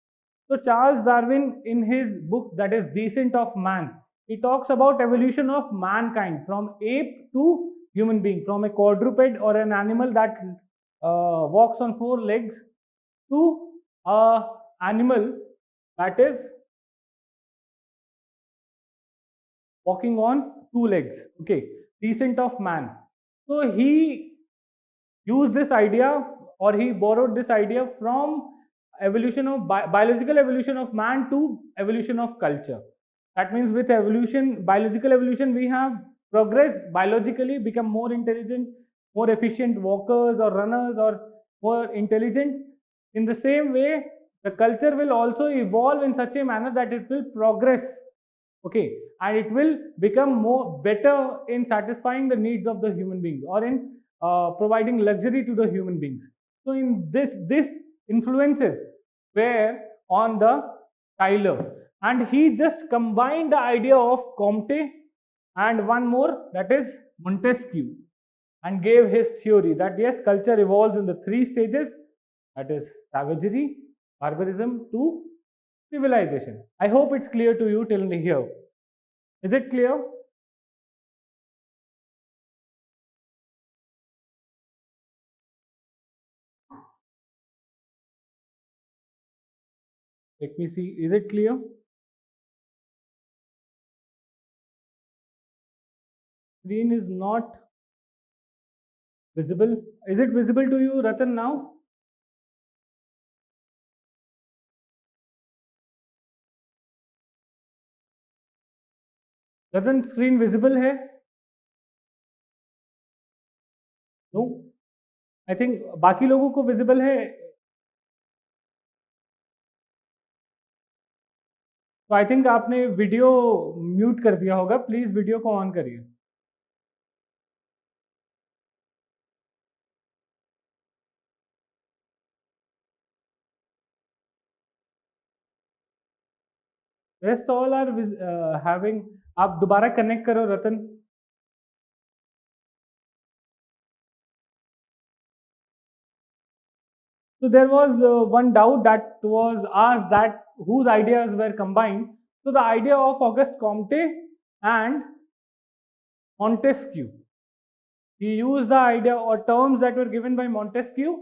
So Charles Darwin, in his book that is Descent of Man, he talks about evolution of mankind from ape to human being, from a quadruped or an animal that walks on 4 legs to a animal that is walking on 2 legs. Okay, descent of man. So he used this idea, or he borrowed this idea from evolution of biological evolution of man to evolution of culture. That means with evolution, biological evolution, we have progressed biologically, become more intelligent, more efficient walkers or runners, or more intelligent. In the same way, the culture will also evolve in such a manner that it will progress, okay, and it will become more better in satisfying the needs of the human beings, or in providing luxury to the human beings. So in this influences were on the Tyler, and he just combined the idea of Comte and one more, that is Montesquieu, and gave his theory that yes, culture evolves in the 3 stages, that is savagery, barbarism to civilization. I hope it's clear to you till here. Is it clear? Let me see. Is it clear? Screen is not visible. Is it visible to you, Ratan, now? Ratan screen visible है? No, I think बाकी लोगों को visible है. तो I think आपने video mute कर दिया होगा. प्लीज वीडियो को ऑन करिए. Rest all are having. आप दोबारा कनेक्ट करो रतन. So there was one doubt that was asked, that whose ideas were combined. So the idea of Auguste Comte and Montesquieu. He used the idea or terms that were given by Montesquieu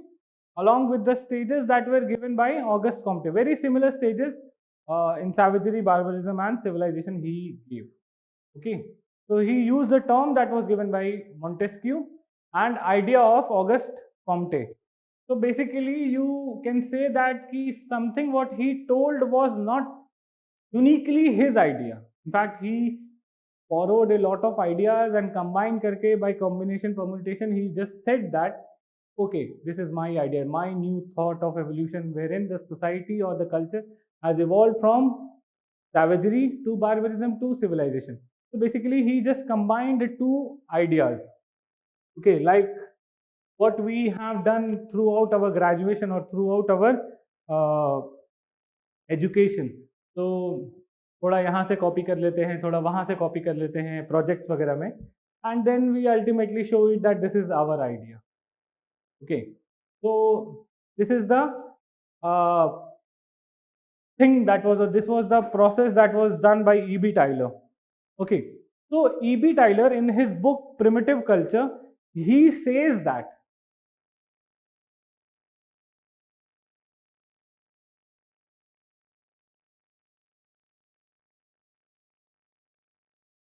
along with the stages that were given by Auguste Comte. Very similar stages in savagery, barbarism, and civilization he gave. Okay. So he used the term that was given by Montesquieu and idea of Auguste Comte. So basically, you can say that something what he told was not uniquely his idea. In fact, he borrowed a lot of ideas and combined karke, by combination permutation, he just said that, okay, this is my idea, my new thought of evolution, wherein the society or the culture has evolved from savagery to barbarism to civilization. So basically, he just combined the 2 ideas. Okay, like what we have done throughout our graduation or throughout our education. So थोड़ा यहाँ से copy कर लेते हैं, थोड़ा वहाँ से copy कर लेते हैं प्रोजेक्ट्स वगैरह में, and then we ultimately show it that this is our idea. Okay, so this is the thing that was, this was the process that was done by E.B. Tyler. Okay, so E.B. Tyler in his book Primitive Culture, he says that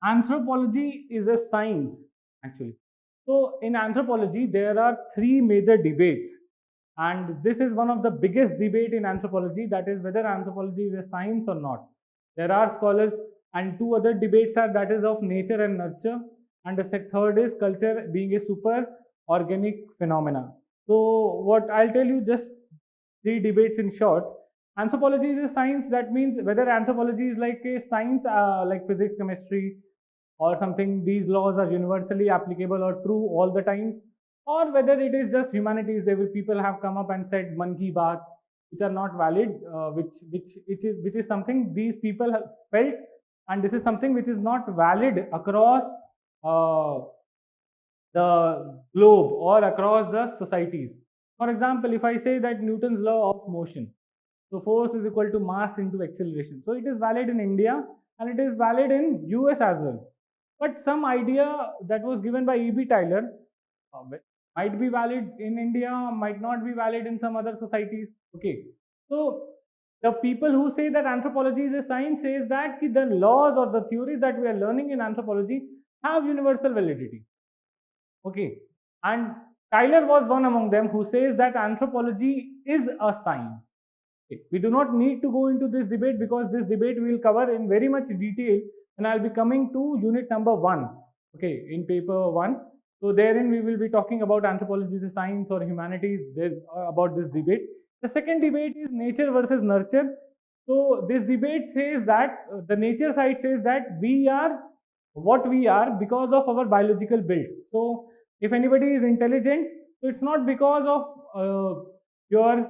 anthropology is a science actually. So in anthropology there are 3 major debates, and this is one of the biggest debate in anthropology, that is whether anthropology is a science or not. There are scholars, and 2 other debates are, that is of nature and nurture, and the third is culture being a super organic phenomena. So what I'll tell you, just three debates in short. Anthropology is a science. That means whether anthropology is like a science, like physics, chemistry, or something, these laws are universally applicable or true all the times, or whether it is just humanities. There will people have come up and said man ki baat, which are not valid, which is something these people have felt, and this is something which is not valid across uh, the globe or across the societies. For example, if I say that Newton's law of motion, so force is equal to mass into acceleration. So it is valid in India and it is valid in US as well. But some idea that was given by E.B. Tyler might be valid in India, might not be valid in some other societies. Okay. So the people who say that anthropology is a science says that the laws or the theories that we are learning in anthropology have universal validity. Okay. And Tyler was one among them who says that anthropology is a science. Okay. We do not need to go into this debate because this debate we will cover in very much detail, and I'll be coming to unit number 1. Okay, in paper 1. So therein we will be talking about anthropology is a science or humanities there, about this debate. The second debate is nature versus nurture. So this debate says that the nature side says that we are what we are because of our biological build. So if anybody is intelligent, so it's not because of your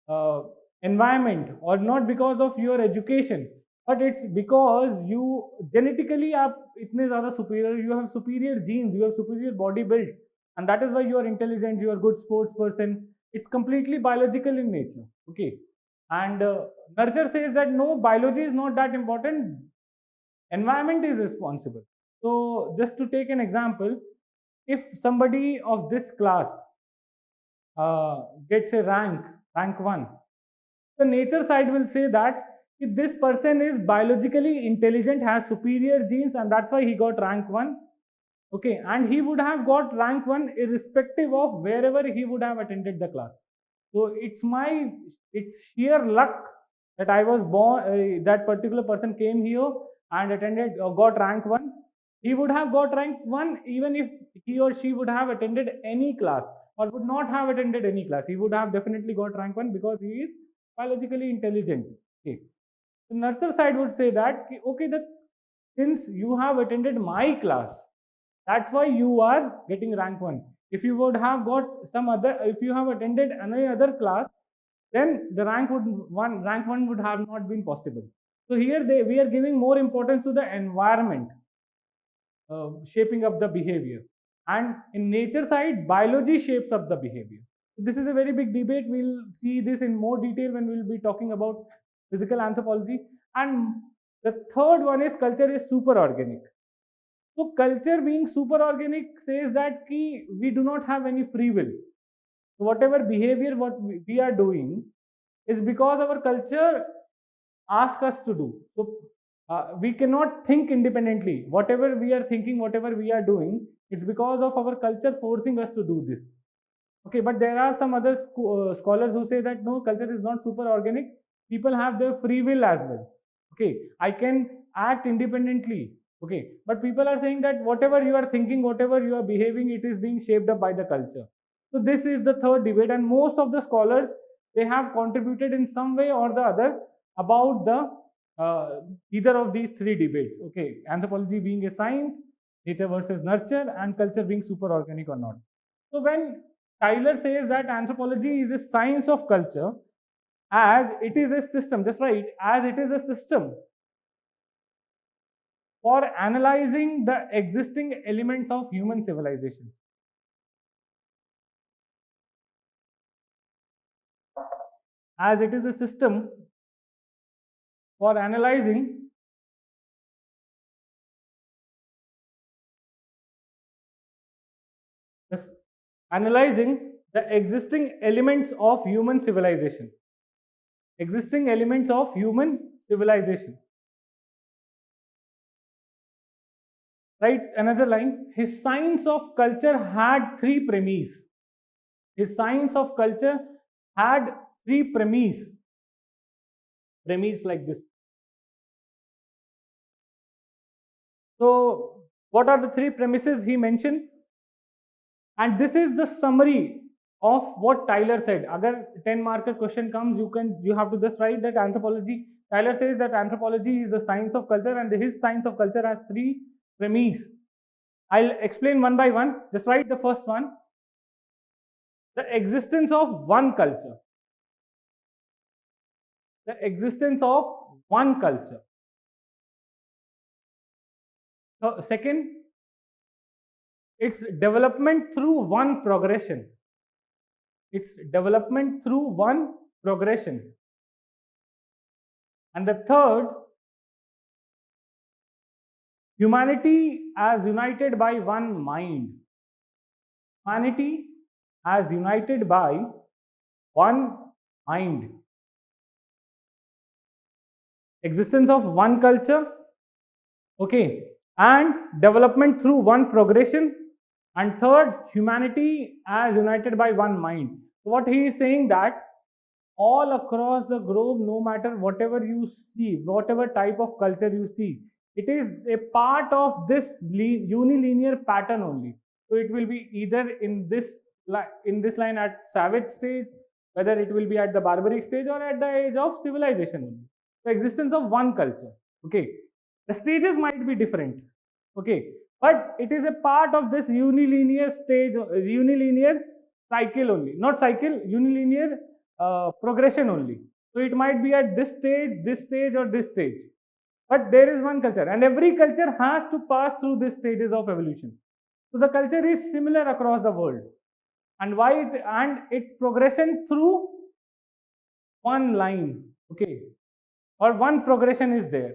uh, environment or not because of your education, but it's because you genetically are itne zyada superior, you have superior genes, you have superior body build, and that is why you are intelligent, you are good sports person. It's completely biological in nature. Okay. And nurture says that no, biology is not that important, environment is responsible. So just to take an example, if somebody of this class gets a rank 1, the nature side will say that if this person is biologically intelligent, has superior genes, and that's why he got rank 1. Okay, and he would have got rank 1 irrespective of wherever he would have attended the class. So it's sheer luck that I was born, that particular person came here and attended or got rank 1. He would have got rank 1 even if he or she would have attended any class or would not have attended any class. He would have definitely got rank 1 because he is biologically intelligent. Okay. The nurture side would say that, okay, that since you have attended my class, that's why you are getting rank 1. If you would have got some other, if you have attended any other class, then the rank 1 would have not been possible. So here we are giving more importance to the environment shaping up the behavior, and in nature side biology shapes up the behavior. So this is a very big debate. We'll see this in more detail when we'll be talking about physical anthropology. And the third one is culture is super organic. So culture being super organic says that we do not have any free will. So whatever behavior what we are doing is because our culture asks us to do. So we cannot think independently. Whatever we are thinking, whatever we are doing, it's because of our culture forcing us to do this. Okay, but there are some other scholars who say that no, culture is not super organic. People have their free will as well. Okay, I can act independently. Okay, but people are saying that whatever you are thinking, whatever you are behaving, it is being shaped up by the culture. So this is the third debate, and most of the scholars, they have contributed in some way or the other about the either of these three debates. Okay, anthropology being a science, nature versus nurture, and culture being super organic or not. So when Tyler says that anthropology is a science of culture, as it is a system, just right, as it is a system for analyzing the existing elements of human civilization. As it is a system for analyzing this, analyzing the existing elements of human civilization. Existing elements of human civilization. Right, another line. His science of culture had three premises. His science of culture had three premises. Premises like this. So, what are the three premises he mentioned? And this is the summary of what Tyler said. Agar 10 marker question comes, you have to just write that anthropology. Tyler says that anthropology is the science of culture, and his science of culture has 3 premises. I'll explain one by one. Just write the first one. The existence of one culture. The existence of one culture. So second, its development through one progression. Its development through one progression. And the third, humanity as united by one mind. Humanity as united by one mind. Existence of one culture, okay, and development through one progression, and third, humanity as united by one mind. So what he is saying that all across the globe, no matter whatever you see, whatever type of culture you see, it is a part of this unilinear pattern only. So it will be either in this line at savage stage, whether it will be at the barbaric stage or at the age of civilization only. The existence of one culture, okay. The stages might be different, okay, but it is a part of this unilinear stage, unilinear cycle only, not cycle, unilinear progression only. So it might be at this stage, or this stage. But there is one culture, and every culture has to pass through these stages of evolution. So the culture is similar across the world, and its progression through one line, okay, or one progression is there.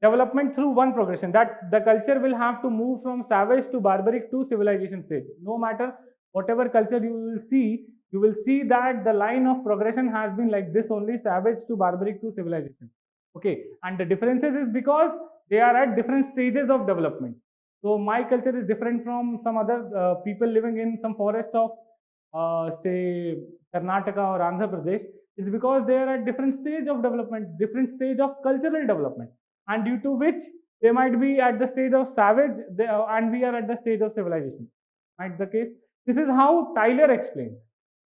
Development through one progression, that the culture will have to move from savage to barbaric to civilization stage. No matter whatever culture you will see that the line of progression has been like this only, savage to barbaric to civilization, okay. And the differences is because they are at different stages of development. So my culture is different from some other people living in some forest of say Karnataka or Andhra Pradesh. It's because they are at different stage of development, different stage of cultural development, and due to which they might be at the stage of savage and we are at the stage of civilization. Right, the case. This is how Tyler explains.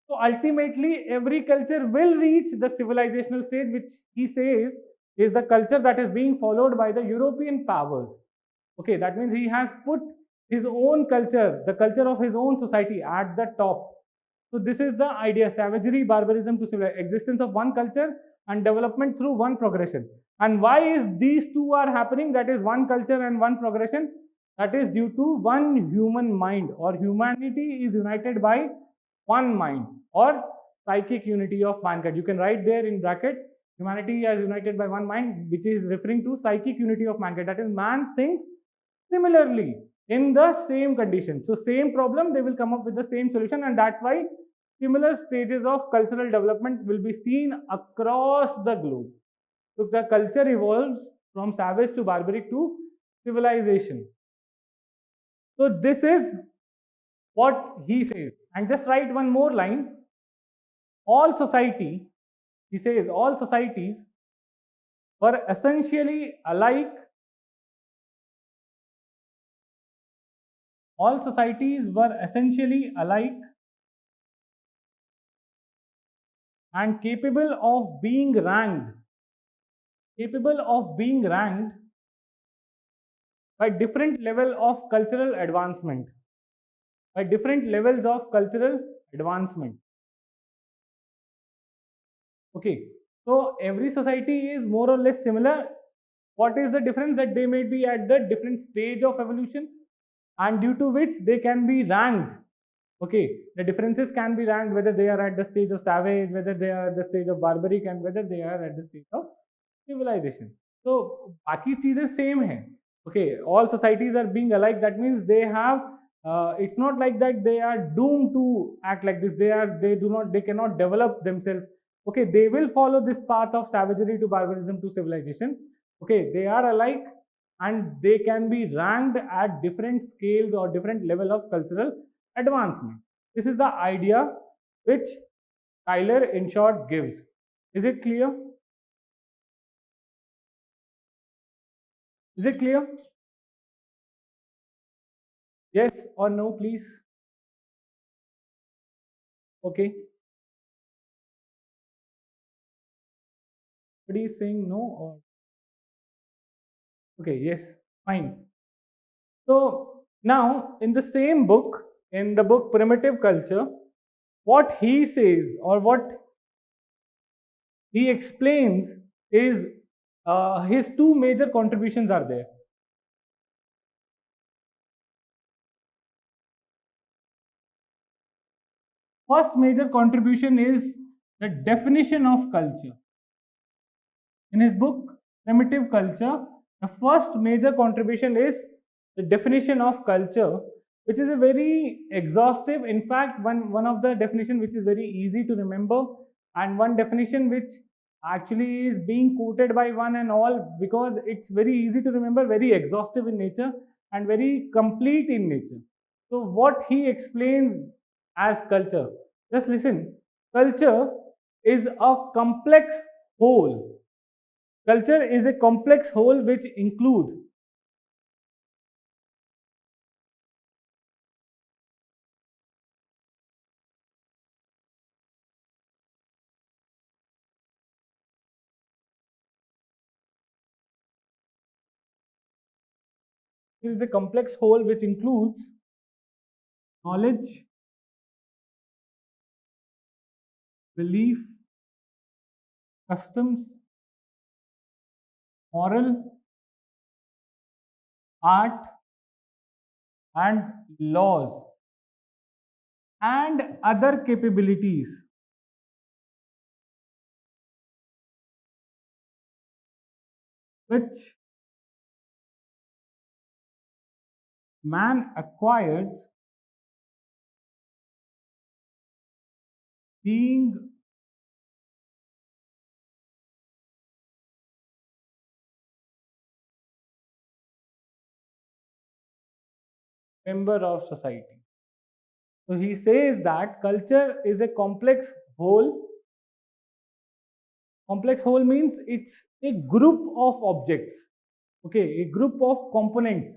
So ultimately, every culture will reach the civilizational stage, which he says is the culture that is being followed by the European powers. Okay, that means he has put his own culture, the culture of his own society, at the top. So this is the idea: savagery, barbarism to civilization, existence of one culture and development through one progression. And why is these two are happening? That is one culture and one progression. That is due to one human mind, or humanity is united by one mind, or psychic unity of mankind. You can write there in bracket, humanity is united by one mind, which is referring to psychic unity of mankind. That is, man thinks similarly in the same condition. So same problem, they will come up with the same solution, and that's why similar stages of cultural development will be seen across the globe. So the culture evolves from savage to barbaric to civilization. So this is what he says. And just write one more line. All society, he says, all societies were essentially alike. All societies were essentially alike and capable of being ranked by different level of cultural advancement, by different levels of cultural advancement. Okay, so every society is more or less similar. What is the difference? That they may be at the different stage of evolution, and due to which they can be ranked. Okay, the differences can be ranked, whether they are at the stage of savage, whether they are at the stage of barbaric, and whether they are at the stage of civilization. So बाकी चीजें same है. Okay, all societies are being alike. That means they have. It's not like that they are doomed to act like this. They cannot develop themselves. Okay, they will follow this path of savagery to barbarism to civilization. Okay, they are alike, and they can be ranked at different scales or different level of cultural advancement. This is the idea which Tyler in short gives. Is it clear? Is it clear? Yes or no, please? Okay, but he's saying no or okay, yes, fine. So now in the same book, in the book Primitive Culture, what he says or what he explains is his two major contributions are there. First major contribution is the definition of culture. In his book Primitive Culture, the first major contribution is the definition of culture, which is a very exhaustive. In fact, one of the definition which is very easy to remember, and one definition which actually is being quoted by one and all because it's very easy to remember, very exhaustive in nature, and very complete in nature. So, what he explains as culture, just listen. Culture is a complex whole. Culture is a complex whole which include it is a complex whole which includes knowledge, belief, customs, moral, art, and laws, and other capabilities which man acquires being member of society. So he says that culture is a complex whole. Complex whole means it's a group of objects, okay, a group of components,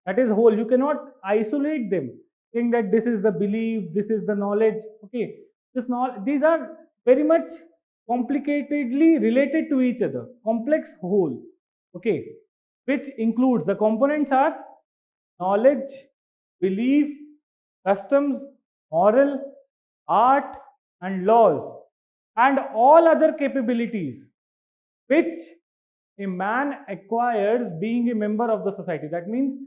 that is whole. You cannot isolate them, saying that this is the belief, this is the knowledge, okay. These are very much complicatedly related to each other, complex whole, okay, which includes the components are knowledge, belief, customs, moral, art, and laws, and all other capabilities which a man acquires being a member of the society. That means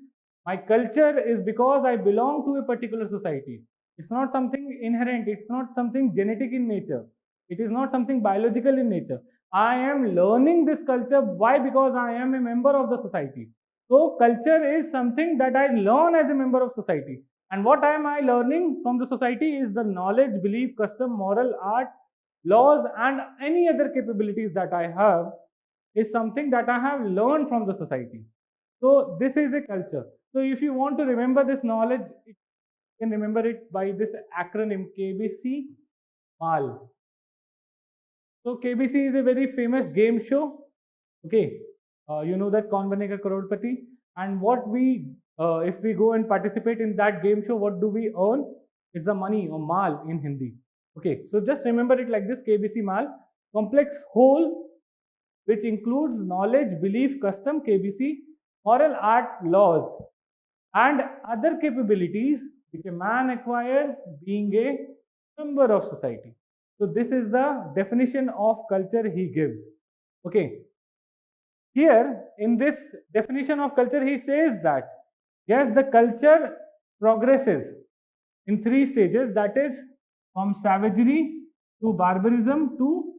my culture is because I belong to a particular society. It's not something inherent, it's not something genetic in nature, it is not something biological in nature. I am learning this culture. Why? Because I am a member of the society. So, culture is something that I learn as a member of society. And what am I learning from the society is the knowledge, belief, custom, moral, art, laws, and any other capabilities that I have is something that I have learned from the society. So this is a culture. So if you want to remember this knowledge, you can remember it by this acronym KBC MAL. So KBC is a very famous game show. Okay, you know that Kaun Banega Crorepati, and what we if we go and participate in that game show, what do we earn? It's the money or mal in Hindi. Okay, so just remember it like this: KBC mal, complex whole which includes knowledge, belief, custom, KBC, moral, art, laws, and other capabilities which a man acquires being a member of society. So this is the definition of culture he gives. Okay. Here in this definition of culture, he says that yes, the culture progresses in three stages, that is from savagery to barbarism to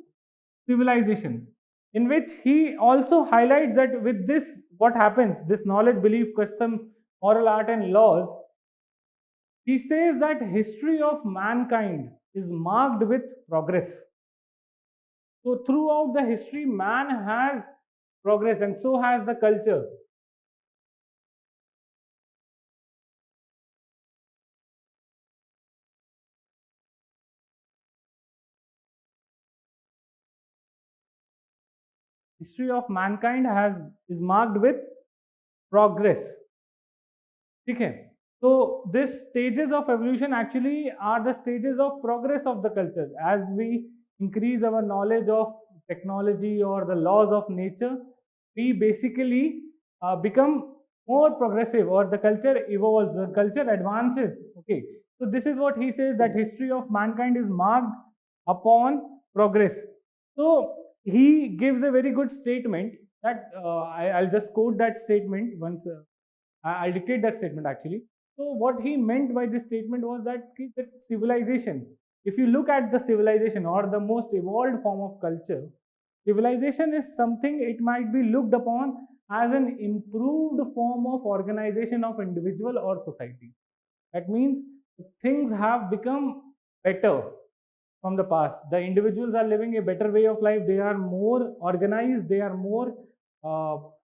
civilization, in which he also highlights that with this, what happens, this knowledge, belief, custom, moral, art, and laws, he says that history of mankind is marked with progress. So throughout the history, man has progressed, and so has the culture. History of mankind has is marked with progress. ठीक है. So these stages of evolution actually are the stages of progress of the culture. As we increase our knowledge of technology or the laws of nature, we basically become more progressive, or the culture evolves, the culture advances. Okay, so this is what he says, that history of mankind is marked upon progress. So he gives a very good statement that I'll just quote that statement once. I'll dictate that statement actually. So what he meant by this statement was that civilization, if you look at the civilization or the most evolved form of culture, civilization is something, it might be looked upon as an improved form of organization of individual or society. That means things have become better from the past. The individuals are living a better way of life. They are more organized. They are more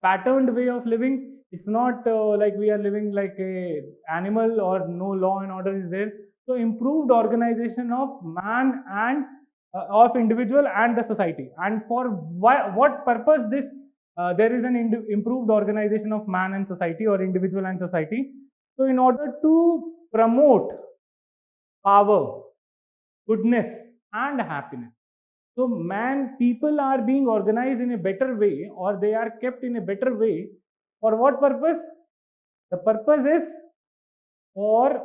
patterned way of living. It's not like we are living like a animal or no law and order is there. So improved organization of man and of individual and the society. And for what purpose this there is an improved organization of man and society, or individual and society. So in order to promote power, goodness, and happiness. So, people are being organized in a better way, or they are kept in a better way. For what purpose? The purpose is for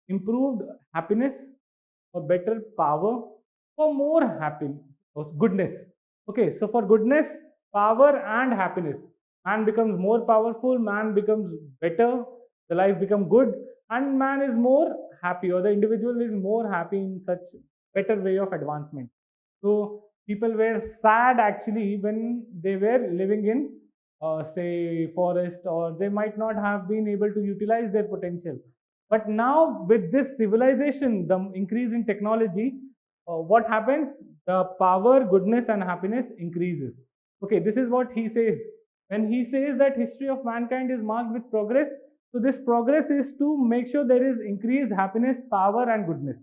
improved happiness, for better power, for more happiness, or goodness. Okay, so for goodness, power, and happiness, man becomes more powerful, man becomes better, the life becomes good, and man is more happy, or the individual is more happy in such better way of advancement. So people were sad actually when they were living in, say, forest, or they might not have been able to utilize their potential. But now with this civilization, the increase in technology, what happens? The power, goodness, and happiness increases. Okay, this is what he says. When he says that history of mankind is marked with progress, so this progress is to make sure there is increased happiness, power, and goodness.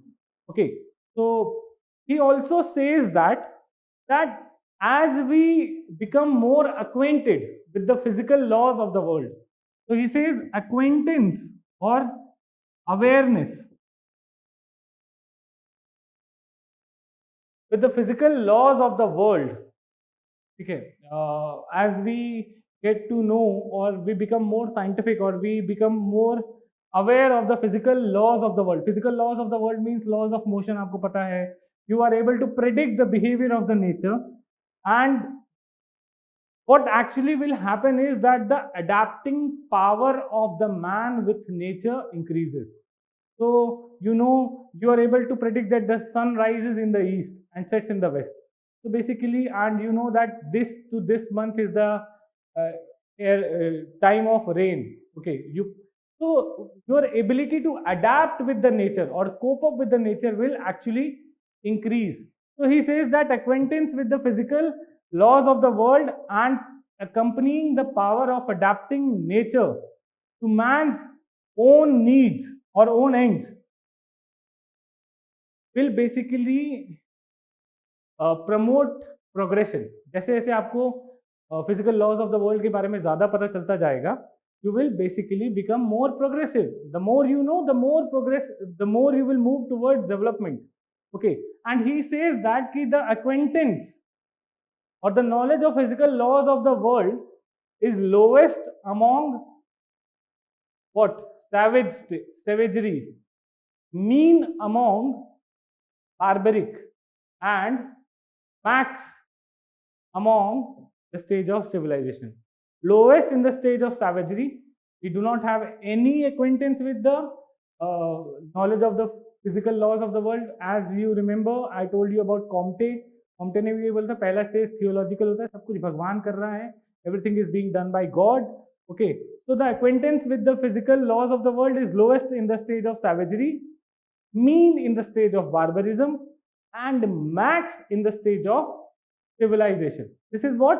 Okay, so he also says that as we become more acquainted with the physical laws of the world, so he says acquaintance or awareness with the physical laws of the world. Okay, as we get to know, or we become more scientific, or we become more aware of the physical laws of the world. Physical laws of the world means laws of motion. आपको पता है, you are able to predict the behavior of the nature, and what actually will happen is that the adapting power of the man with nature increases. So, you are able to predict that the sun rises in the east and sets in the west. So, basically, and you know that this to this month is the time of rain. Okay, so your ability to adapt with the nature or cope up with the nature will actually increase. So, he says that acquaintance with the physical laws of the world and accompanying the power of adapting nature to man's own needs or own ends will basically promote progression. जैसे जैसे आपको physical laws of the world के बारे में ज़्यादा पता चलता जाएगा, you will basically become more progressive. The more you know, the more you will move towards development. Okay, and he says that the acquaintance or the knowledge of physical laws of the world is lowest among what? Savagery, mean among barbaric, and max among the stage of civilization. Lowest in the stage of savagery. We do not have any acquaintance with the knowledge of the physical laws of the world. As you remember, I told you about Comte. Comte ने भी ये बोला था, पहला stage theological होता है, सब कुछ भगवान कर रहा है, everything is being done by God. Okay, so the acquaintance with the physical laws of the world is lowest in the stage of savagery, mean in the stage of barbarism, and max in the stage of civilization. This is what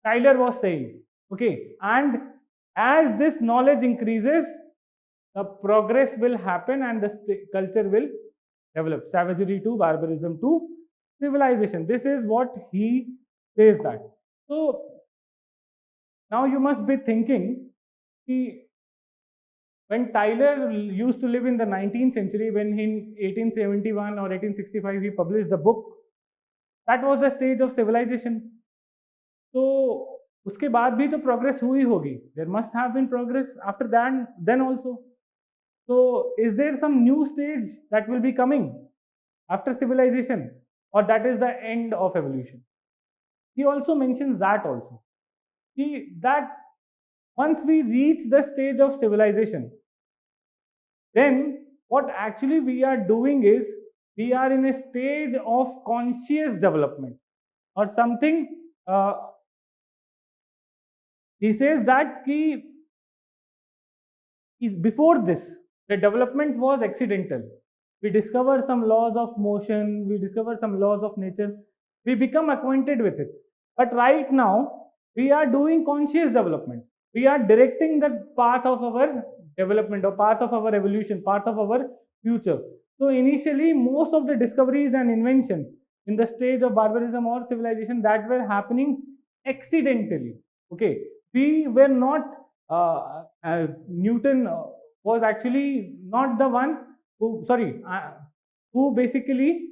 Tyler was saying. Okay, and as this knowledge increases, the progress will happen and the culture will develop. Savagery to barbarism to civilization. This is what he says that. So now you must be thinking, When Tyler used to live in the 19th century, when in 1871 or 1865 he published the book, that was the stage of civilization. तो उसके बाद भी तो progress हुई होगी. There must have been progress after that, then also. So is there some new stage that will be coming after civilization, or that is the end of evolution? He also mentions that also. That once we reach the stage of civilization, then what actually we are doing is we are in a stage of conscious development or something. He says that before this, the development was accidental. We discover some laws of motion, we discover some laws of nature, we become acquainted with it. But right now, we are doing conscious development. We are directing the path of our development or path of our evolution, path of our future. So initially, most of the discoveries and inventions in the stage of barbarism or civilization that were happening accidentally. Okay, we were not Newton was actually not the one who basically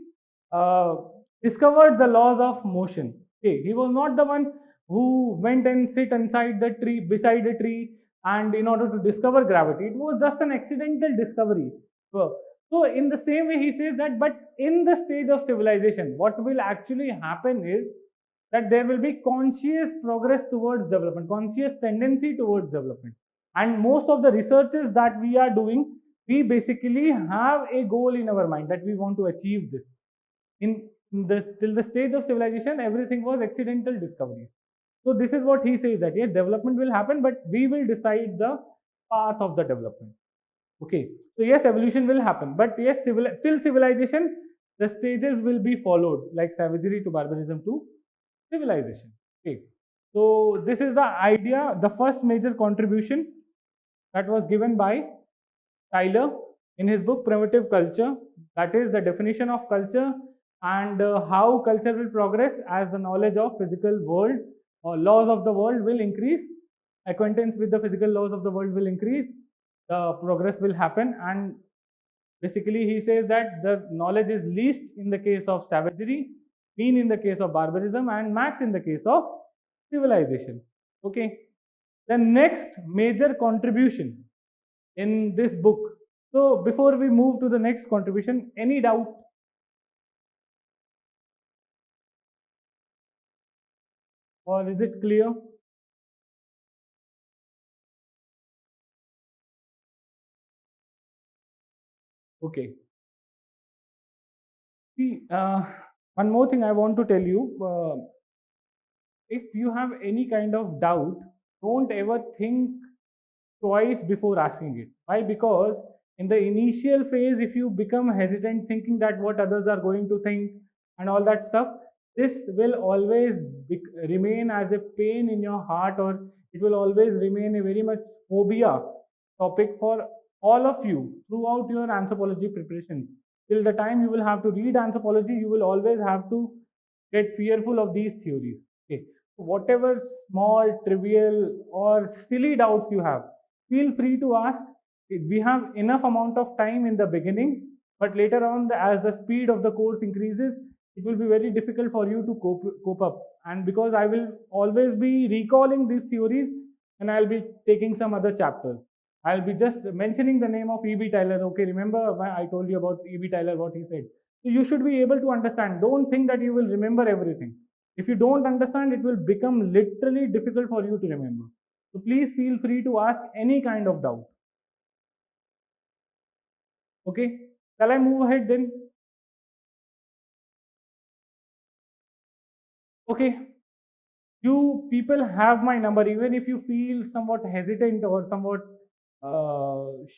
discovered the laws of motion. Okay, he was not the one who went and sit inside the tree, beside a tree, and in order to discover gravity. It was just an accidental discovery. So in the same way, he says that, but in the stage of civilization, what will actually happen is that there will be conscious progress towards development, conscious tendency towards development. And most of the researches that we are doing, we basically have a goal in our mind that we want to achieve this. Till the stage of civilization, everything was accidental discoveries. So this is what he says, that yes, development will happen, but we will decide the path of the development. Okay, so yes, evolution will happen, but yes, till civilization, the stages will be followed, like savagery to barbarism to civilization. Okay, so this is the idea, the first major contribution that was given by Tyler in his book Primitive Culture. That is the definition of culture and how culture will progress as the knowledge of physical world or laws of the world will increase. Acquaintance with the physical laws of the world will increase. The progress will happen, and basically he says that the knowledge is least in the case of savagery, mean in the case of barbarism, and max in the case of civilization. Okay, the next major contribution in this book. So before we move to the next contribution, any doubt? Or is it clear? Okay. See, one more thing I want to tell you. If you have any kind of doubt, don't ever think twice before asking it. Why? Because in the initial phase, if you become hesitant thinking that what others are going to think and all that stuff, this will always remain as a pain in your heart, or it will always remain a very much phobia topic for all of you throughout your anthropology preparation. Till the time you will have to read anthropology, you will always have to get fearful of these theories. Okay. Whatever small, trivial, or silly doubts you have, feel free to ask. We have enough amount of time in the beginning, but later on, as the speed of the course increases, it will be very difficult for you to cope up. And because I will always be recalling these theories, and I'll be taking some other chapters. I'll be just mentioning the name of E.B. Tylor. Okay, remember I told you about E.B. Tylor, what he said. So you should be able to understand. Don't think that you will remember everything. If you don't understand, it will become literally difficult for you to remember. So please feel free to ask any kind of doubt. Okay, shall I move ahead then? Okay, you people have my number. Even if you feel somewhat hesitant or somewhat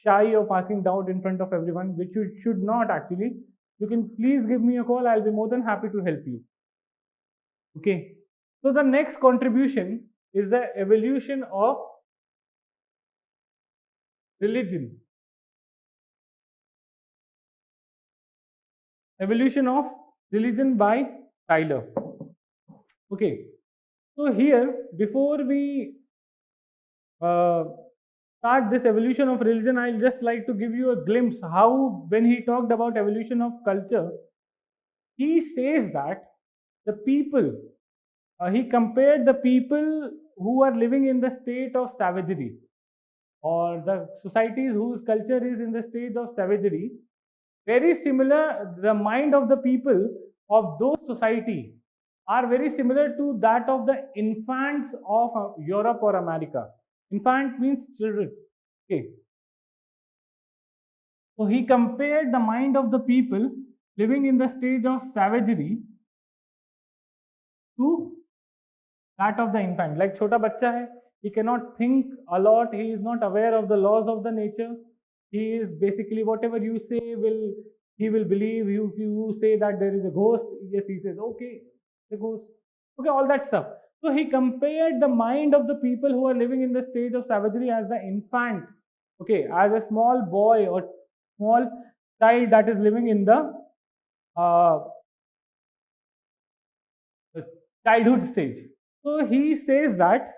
shy of asking doubt in front of everyone, which you should not actually, you can please give me a call. I'll be more than happy to help you. Okay, so the next contribution is the evolution of religion. Evolution of religion by Tyler. Okay, so here before we start this evolution of religion, I'll just like to give you a glimpse how, when he talked about evolution of culture, he says that the people, he compared the people who are living in the state of savagery, or the societies whose culture is in the stage of savagery, very similar, the mind of the people of those society are very similar to that of the infants of Europe or America. Infant means children. Okay. So he compared the mind of the people living in the stage of savagery to that of the infant. Like chota bachcha hai, he cannot think a lot, he is not aware of the laws of the nature. He is basically, whatever you say he will believe. If you say that there is a ghost, yes, he says okay, the ghost, okay, all that stuff. So he compared the mind of the people who are living in the stage of savagery as the infant, okay, as a small boy or small child that is living in the uh, childhood stage. So he says that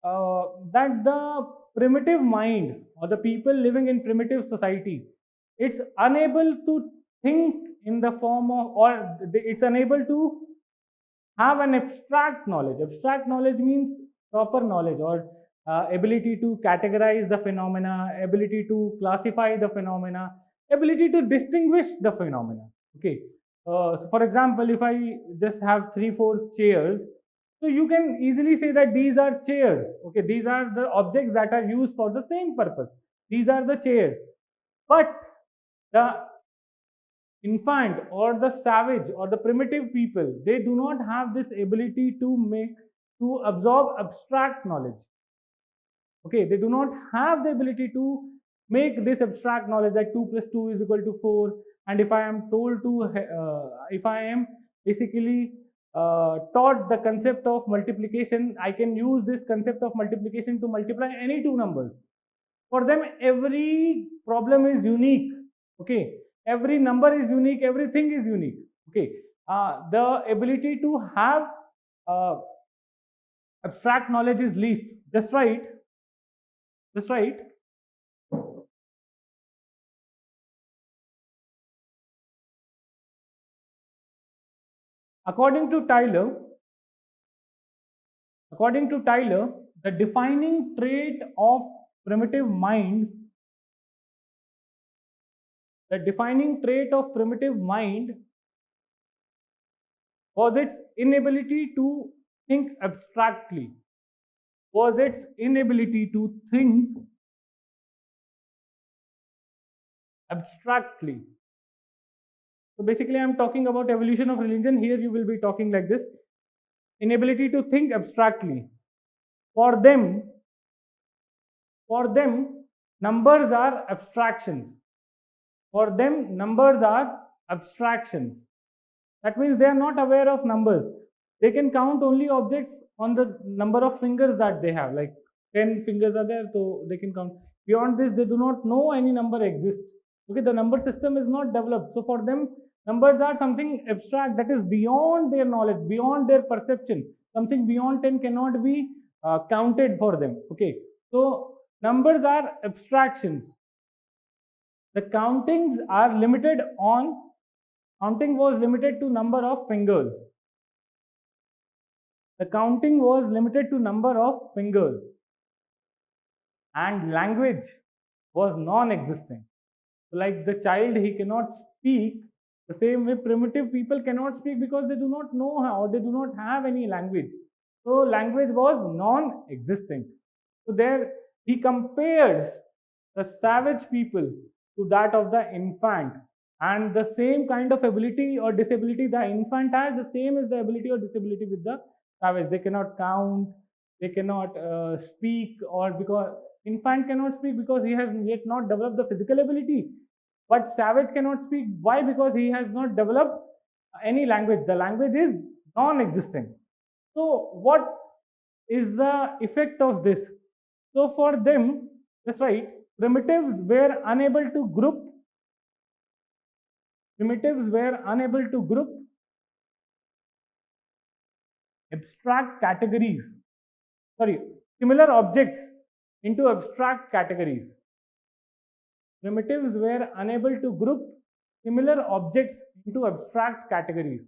the primitive mind, or the people living in primitive society, it's unable to think in the form of, or it's unable to have an abstract knowledge. Abstract knowledge means proper knowledge, or ability to categorize the phenomena, ability to classify the phenomena, ability to distinguish the phenomena. Okay. So for example, if I just have 3-4 chairs, so you can easily say that these are chairs. Okay, these are the objects that are used for the same purpose. These are the chairs. But the infant or the savage or the primitive people, they do not have this ability to absorb abstract knowledge. Okay, they do not have the ability to make this abstract knowledge that 2 plus 2 is equal to 4. And if I am told to, if I am basically taught the concept of multiplication, I can use this concept of multiplication to multiply any two numbers. For them, every problem is unique. Okay, every number is unique, everything is unique. Okay, the ability to have abstract knowledge is least. Just right. Just right. According to Tyler, the defining trait of primitive mind, was its inability to think abstractly. So basically, I'm talking about evolution of religion. Here you will be talking like this: inability to think abstractly. For them, numbers are abstractions. That means they are not aware of numbers. They can count only objects on the number of fingers that they have. Like 10 fingers are there, so they can count. Beyond this, they do not know any number exists. Okay, the number system is not developed. So for them, numbers are something abstract that is beyond their knowledge, beyond their perception. Something beyond 10 cannot be counted for them. Okay, so numbers are abstractions. The countings are limited on, counting was limited to number of fingers. The counting was limited to number of fingers. And language was non-existent. So like the child, he cannot speak. The same way primitive people cannot speak because they do not know how, or they do not have any language. So language was non-existent. So there he compares the savage people to that of the infant, and the same kind of ability or disability the infant has, the same is the ability or disability with the savage. They cannot count, they cannot speak, or because infant cannot speak because he has yet not developed the physical ability. But savage cannot speak. Why? Because he has not developed any language. The language is non-existent. So what is the effect of this? So for them, that's right, primitives were unable to group abstract categories, similar objects into abstract categories. Primitives were unable to group similar objects into abstract categories.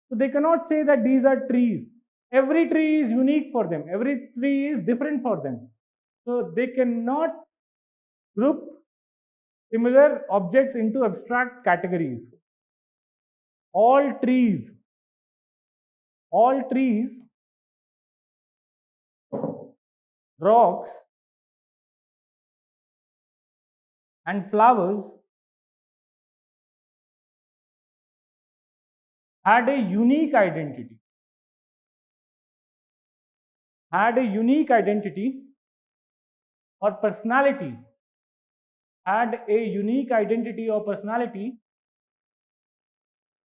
So they cannot say that these are trees. Every tree is unique for them. Every tree is different for them. So they cannot group similar objects into abstract categories. All trees, rocks, and flowers had a unique identity. Or personality,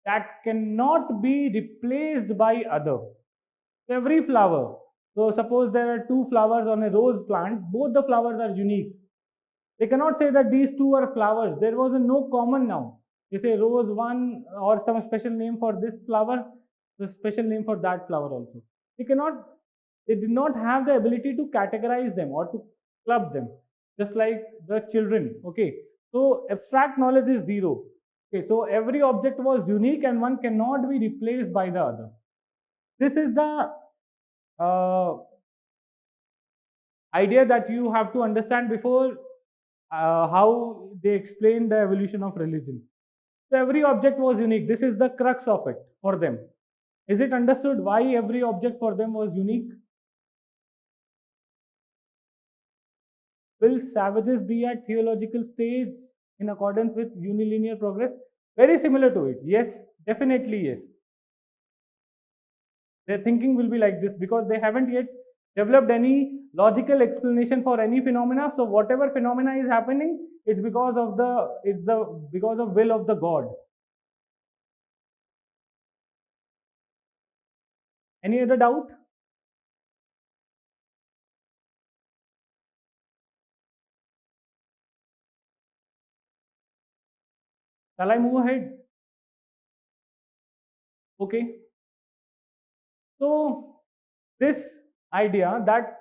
that cannot be replaced by other. Every flower, so suppose there are two flowers on a rose plant, both the flowers are unique. They cannot say that these two are flowers. There was no common now. You say rose one or some special name for this flower, the special name for that flower also. They did not have the ability to categorize them or to club them, just like the children. Okay, so abstract knowledge is zero. Okay, so every object was unique and one cannot be replaced by the other. This is the idea that you have to understand before how they explain the evolution of religion. So every object was unique. This is the crux of it for them. Is it understood why every object for them was unique? Will savages be at theological stage in accordance with unilinear progress? Very similar to it. Yes, definitely yes. Their thinking will be like this because they haven't yet developed any logical explanation for any phenomena. So whatever phenomena is happening, it's because of will of the God. Any other doubt? Shall I move ahead? Okay. So this idea that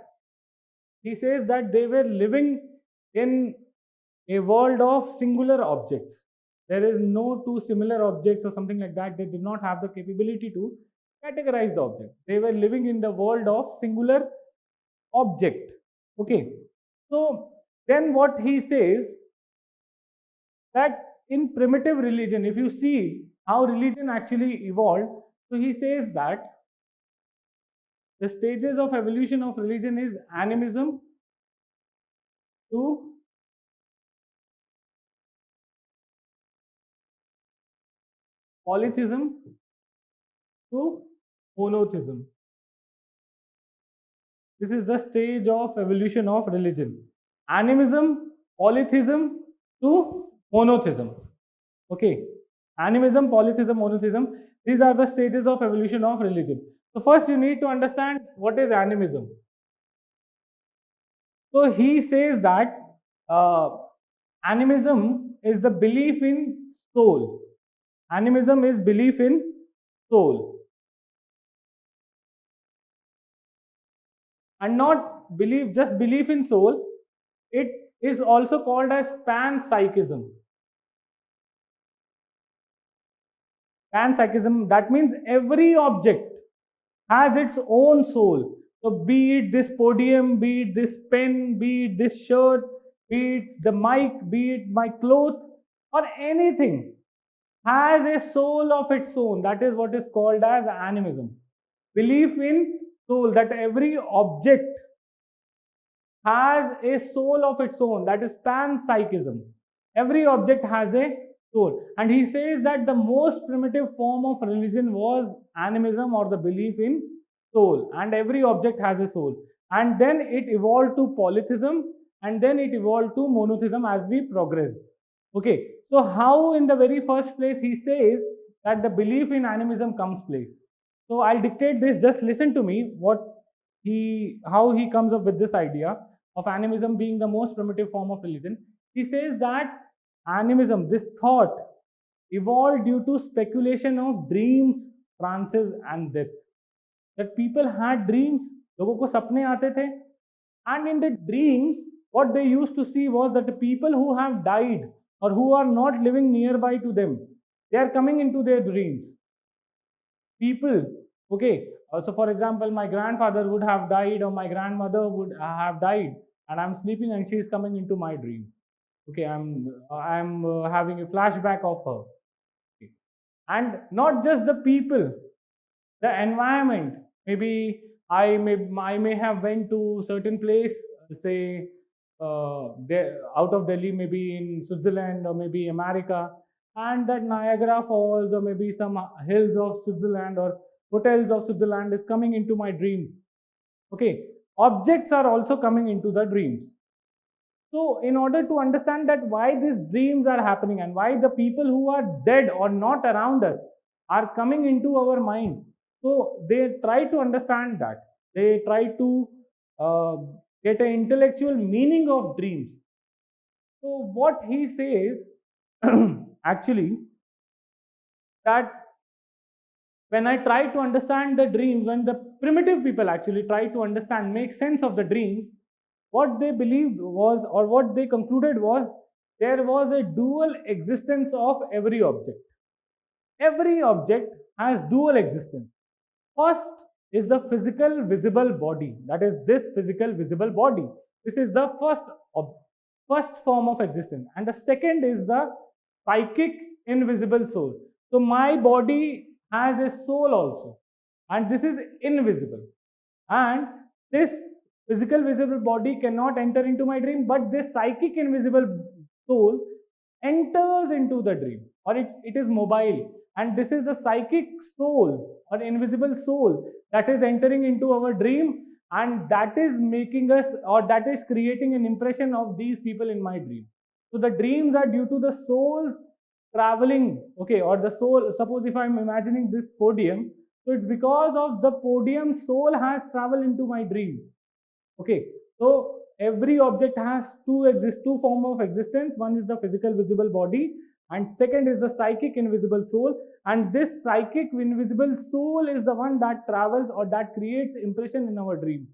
he says that they were living in a world of singular objects. There is no two similar objects or something like that. They did not have the capability to categorize the object. They were living in the world of singular object. Okay. So then what he says that in primitive religion, if you see how religion actually evolved, so he says that the stages of evolution of religion is animism to polytheism to monotheism. This is the stage of evolution of religion. Animism, polytheism to monotheism. Okay. Animism, polytheism, monotheism. These are the stages of evolution of religion. So first you need to understand what is animism. So he says that animism is the belief in soul. Animism is belief in soul. And not just belief in soul, it is also called as panpsychism. Panpsychism, that means every object has its own soul. So be it this podium, be it this pen, be it this shirt, be it the mic, be it my clothes, or anything has a soul of its own. That is what is called as animism. Belief in soul, that every object has a soul of its own. That is panpsychism. Every object has a soul. And he says that the most primitive form of religion was animism, or the belief in soul. And every object has a soul. And then it evolved to polytheism, and then it evolved to monotheism as we progressed. Okay, so how in the very first place he says that the belief in animism comes place. So I'll dictate this, just listen to me how he comes up with this idea of animism being the most primitive form of religion. He says that animism, this thought, evolved due to speculation of dreams, trances and death. That people had dreams, लोगों को सपने आते थे, And in the dreams, what they used to see was that the people who have died or who are not living nearby to them, they are coming into their dreams. People, okay, so for example, my grandfather would have died or my grandmother would have died, and I'm sleeping and she is coming into my dream. Okay, I'm having a flashback of her. Okay. And not just the people, the environment. Maybe I may have went to certain place, say out of Delhi, maybe in Switzerland or maybe America, and that Niagara Falls or maybe some hills of Switzerland or hotels of Switzerland is coming into my dream. Okay, objects are also coming into the dreams. So, in order to understand that why these dreams are happening and why the people who are dead or not around us are coming into our mind, so they try to understand that. They try to uh, get an intellectual meaning of dreams. So, what he says actually, that when I try to understand the dreams, when the primitive people actually try to understand, make sense of the dreams, what they believed was, or what they concluded was, there was a dual existence of every object. Every object has dual existence. First is the physical visible body, that is this physical visible body. This is the first form of existence, and the second is the psychic invisible soul. So my body has a soul also, and this is invisible, and this physical visible body cannot enter into my dream, but this psychic invisible soul enters into the dream, or it is mobile, and this is the psychic soul or invisible soul that is entering into our dream, and that is making us, or that is creating an impression of these people in my dream. So the dreams are due to the souls traveling, okay, or the soul. Suppose if I'm imagining this podium, so it's because of the podium soul has traveled into my dream. Okay, so every object has two form of existence. One is the physical visible body, and second is the psychic invisible soul. And this psychic invisible soul is the one that travels or that creates impression in our dreams.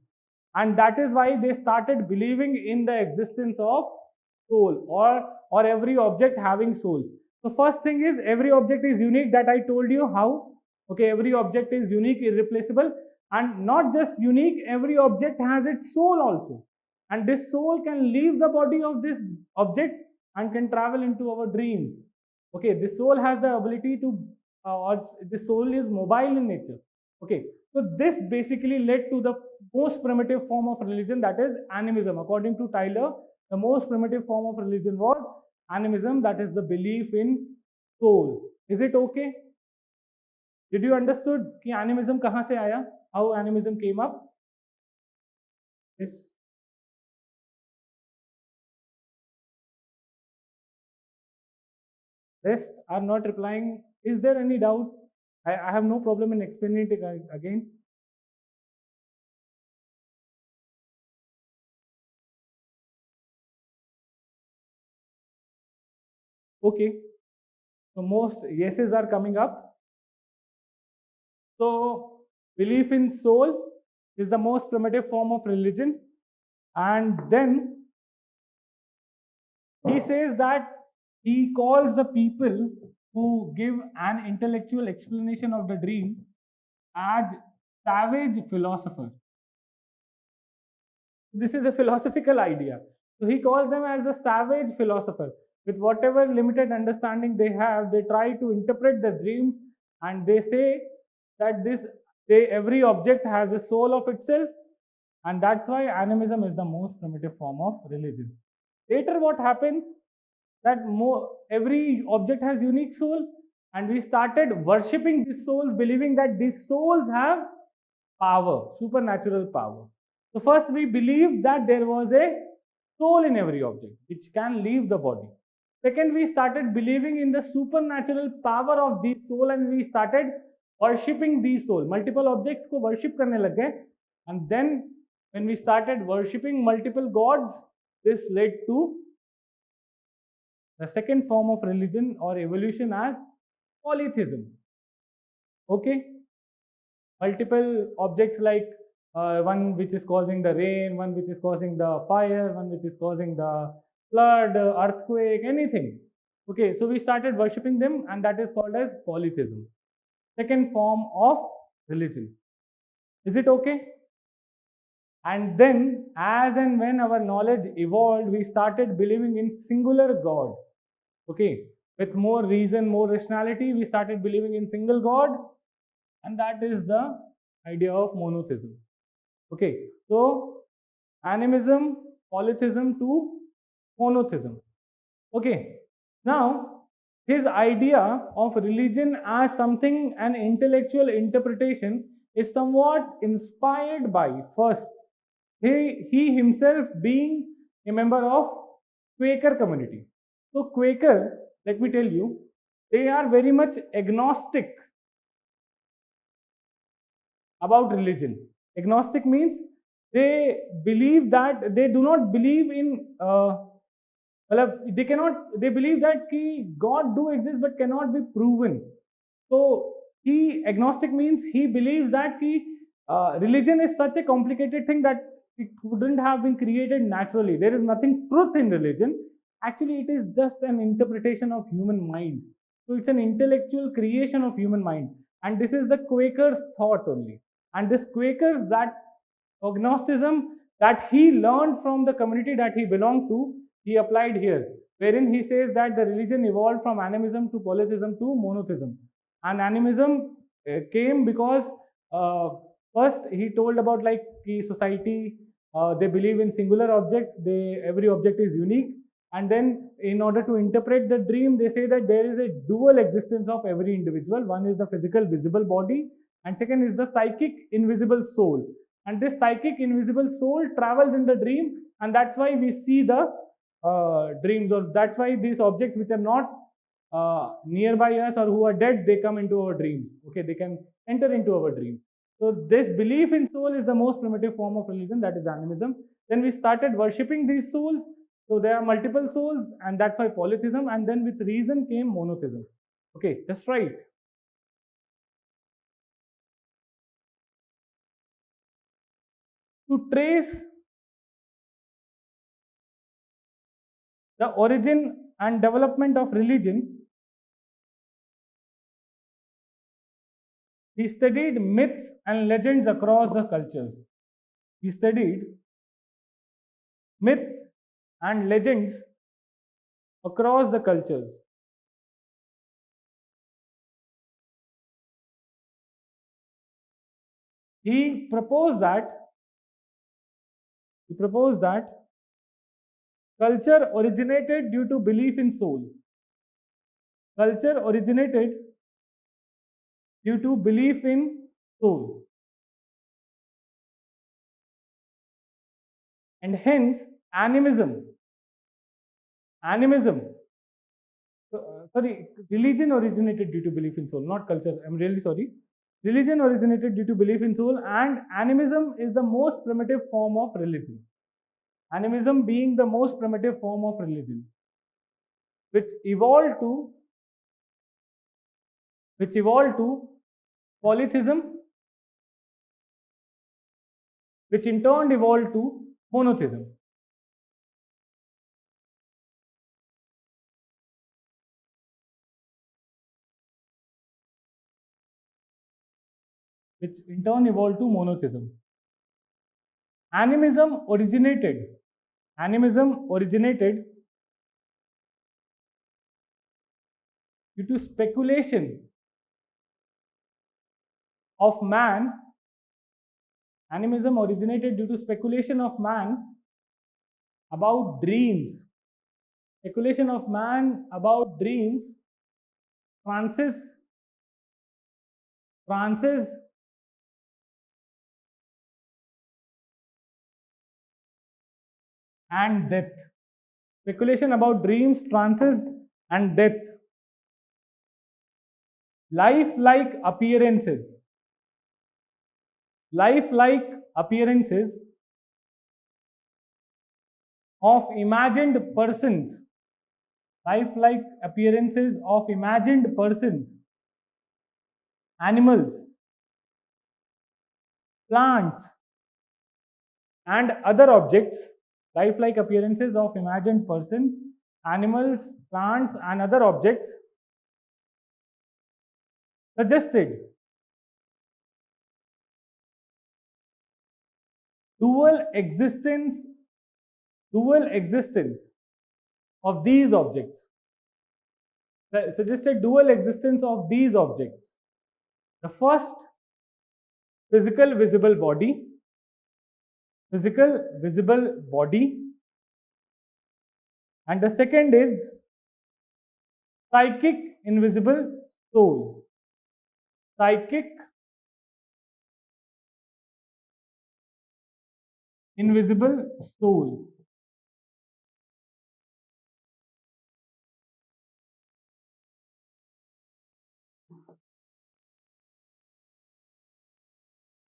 And that is why they started believing in the existence of soul, or every object having souls. So first thing is, every object is unique, that I told you how. Okay, every object is unique, irreplaceable, and not just unique, every object has its soul also, and this soul can leave the body of this object and can travel into our dreams. Okay, this soul has the ability to or the soul is mobile in nature. Okay, so this basically led to the most primitive form of religion, that is animism. According to Tyler, the most primitive form of religion was animism, that is the belief in soul. Is it okay? Did you understood कि animism कहाँ से आया? How animism came up? Yes. Rest are not replying. Is there any doubt? I have no problem in explaining it again. Okay. So most yeses are coming up. So belief in soul is the most primitive form of religion. And then he says that he calls the people who give an intellectual explanation of the dream as savage philosopher. This is a philosophical idea. So he calls them as a savage philosopher. With whatever limited understanding they have, they try to interpret the dreams, and they say that every object has a soul of itself, and that's why animism is the most primitive form of religion. Later, what happens? That every object has unique soul, and we started worshipping these souls, believing that these souls have power, supernatural power. So first we believed that there was a soul in every object which can leave the body. Second, we started believing in the supernatural power of these soul, and we started worshipping these soul. Multiple objects ko worship karne lag gaye, and then when we started worshipping multiple gods, this led to the second form of religion or evolution as polytheism. Okay, multiple objects like one which is causing the rain, one which is causing the fire, one which is causing the flood, earthquake, anything. Okay, so we started worshipping them, and that is called as polytheism. Second form of religion. Is it okay? And then, as and when our knowledge evolved, we started believing in singular God. Okay, with more reason, more rationality, we started believing in single God, and that is the idea of monotheism. Okay, so animism, polytheism to monotheism. Okay, now his idea of religion as something, an intellectual interpretation, is somewhat inspired by, first, he himself being a member of Quaker community. So Quaker, let me tell you, they are very much agnostic about religion. Agnostic means they believe that they do not believe in they believe that God do exist but cannot be proven. So he agnostic means he believes that religion is such a complicated thing that it wouldn't have been created naturally. There is nothing truth in religion. Actually, it is just an interpretation of human mind. So it's an intellectual creation of human mind. And this is the Quakers' thought only. And this Quakers, that agnosticism that he learned from the community that he belonged to, he applied here, wherein he says that the religion evolved from animism to polytheism to monotheism. And animism came because first he told about like society, they believe in singular objects, every object is unique, and then in order to interpret the dream, they say that there is a dual existence of every individual. One is the physical visible body, and second is the psychic invisible soul. And this psychic invisible soul travels in the dream, and that's why we see the dreams, or that's why these objects which are not nearby us or who are dead, they come into our dreams. Okay, they can enter into our dreams. So this belief in soul is the most primitive form of religion, that is animism. Then we started worshipping these souls. So there are multiple souls, and that's why polytheism. And then with reason came monotheism. Okay, just right. To trace the origin and development of religion, he studied myths and legends across the cultures. He studied myths and legends across the cultures. He proposed that culture originated due to belief in soul. Culture originated due to belief in soul. And hence, animism, religion originated due to belief in soul, not culture. I'm really sorry. Religion originated due to belief in soul, and animism is the most primitive form of religion. Animism being the most primitive form of religion, which evolved to polytheism, which in turn evolved to monotheism. Which in turn evolved to monotheism. Animism originated due to speculation of man. Animism originated due to speculation of man about dreams. Speculation of man about dreams, trances and death. Speculation about dreams, trances, and death. Lifelike appearances. Lifelike appearances of imagined persons. Lifelike appearances of imagined persons, animals, plants, and other objects, lifelike appearances of imagined persons, animals, plants, and other objects suggested dual existence of these objects. Suggested dual existence of these objects. The first, physical visible body, and the second is psychic invisible soul. Psychic invisible soul.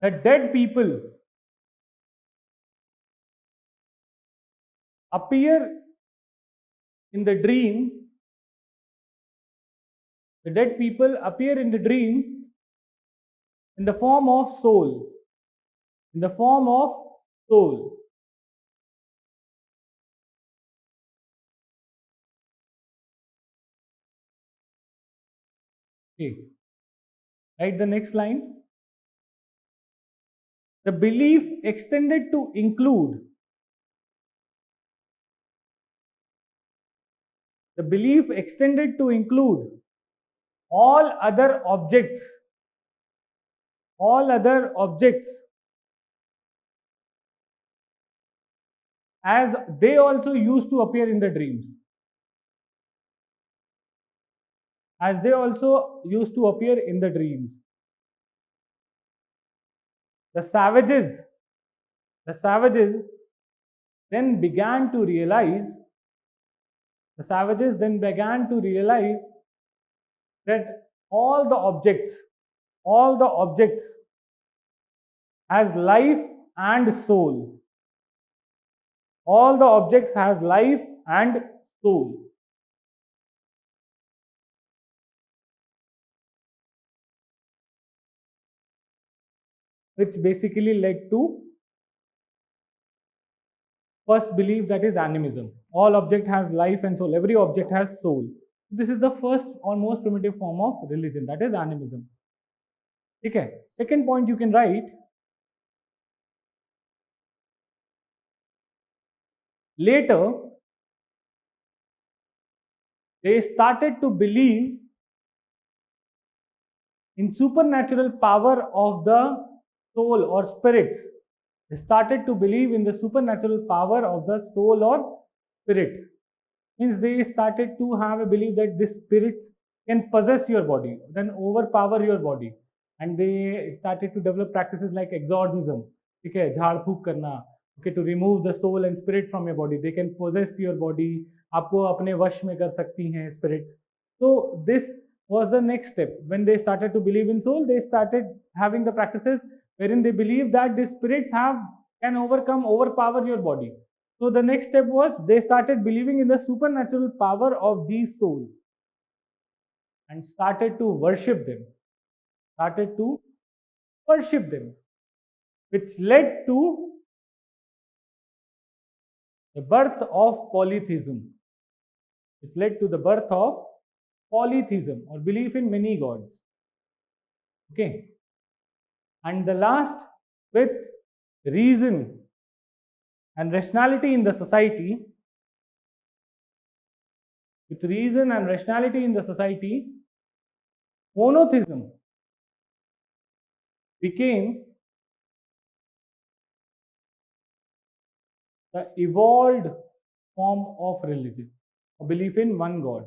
The dead people appear in the dream. The dead people appear in the dream in the form of soul. In the form of soul. Okay. Write the next line. The belief extended to include all other objects as they also used to appear in the dreams. The savages then began to realize that all the objects has life and soul. All the objects has life and soul. Which basically led to first belief, that is animism. All object has life and soul. Every object has soul. This is the first or most primitive form of religion, that is animism. Okay. Second point you can write. Later, they started to believe in supernatural power of the soul or spirits. They started to believe in the supernatural power of the soul or spirit. Means they started to have a belief that these spirits can possess your body, then overpower your body. And they started to develop practices like exorcism, okay, jhaad phook karna, okay, to remove the soul and spirit from your body. They can possess your body, आपको अपने वश में कर सकती हैं spirits. So this was the next step. When they started to believe in soul, they started having the practices wherein they believe that the spirits can overpower your body. So the next step was they started believing in the supernatural power of these souls and started to worship them. Which led to the birth of polytheism. Or belief in many gods. Okay. And the last, with reason and rationality in the society, monotheism became the evolved form of religion, or belief in one God.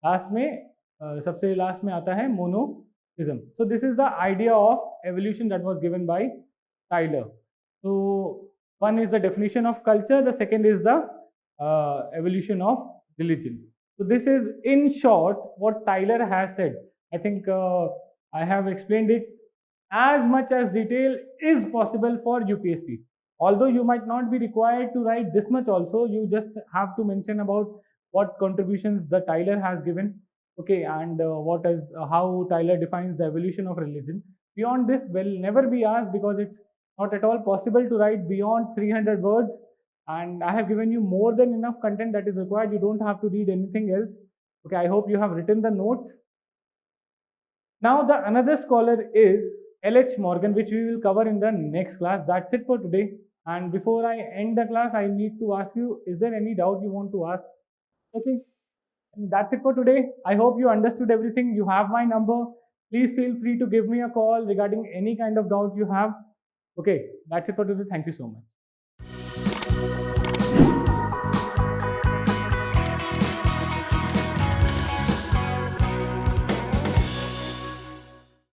सबसे last में आता है monotheism. So this is the idea of evolution that was given by Tyler. So one is the definition of culture, the second is the evolution of religion. So this is in short what Tyler has said. I think I have explained it as much as detail is possible for UPSC. Although you might not be required to write this much also, you just have to mention about what contributions the Tyler has given, okay, and how Tyler defines the evolution of religion. Beyond this will never be asked because it's not at all possible to write beyond 300 words, and I have given you more than enough content that is required. You don't have to read anything else. Okay, I hope you have written the notes. Now the another scholar is L.H. Morgan, which we will cover in the next class. That's it for today. And before I end the class, I need to ask you, is there any doubt you want to ask? Okay, that's it for today. I hope you understood everything. You have my number. Please feel free to give me a call regarding any kind of doubt you have. Okay, that's it for today. Thank you so much.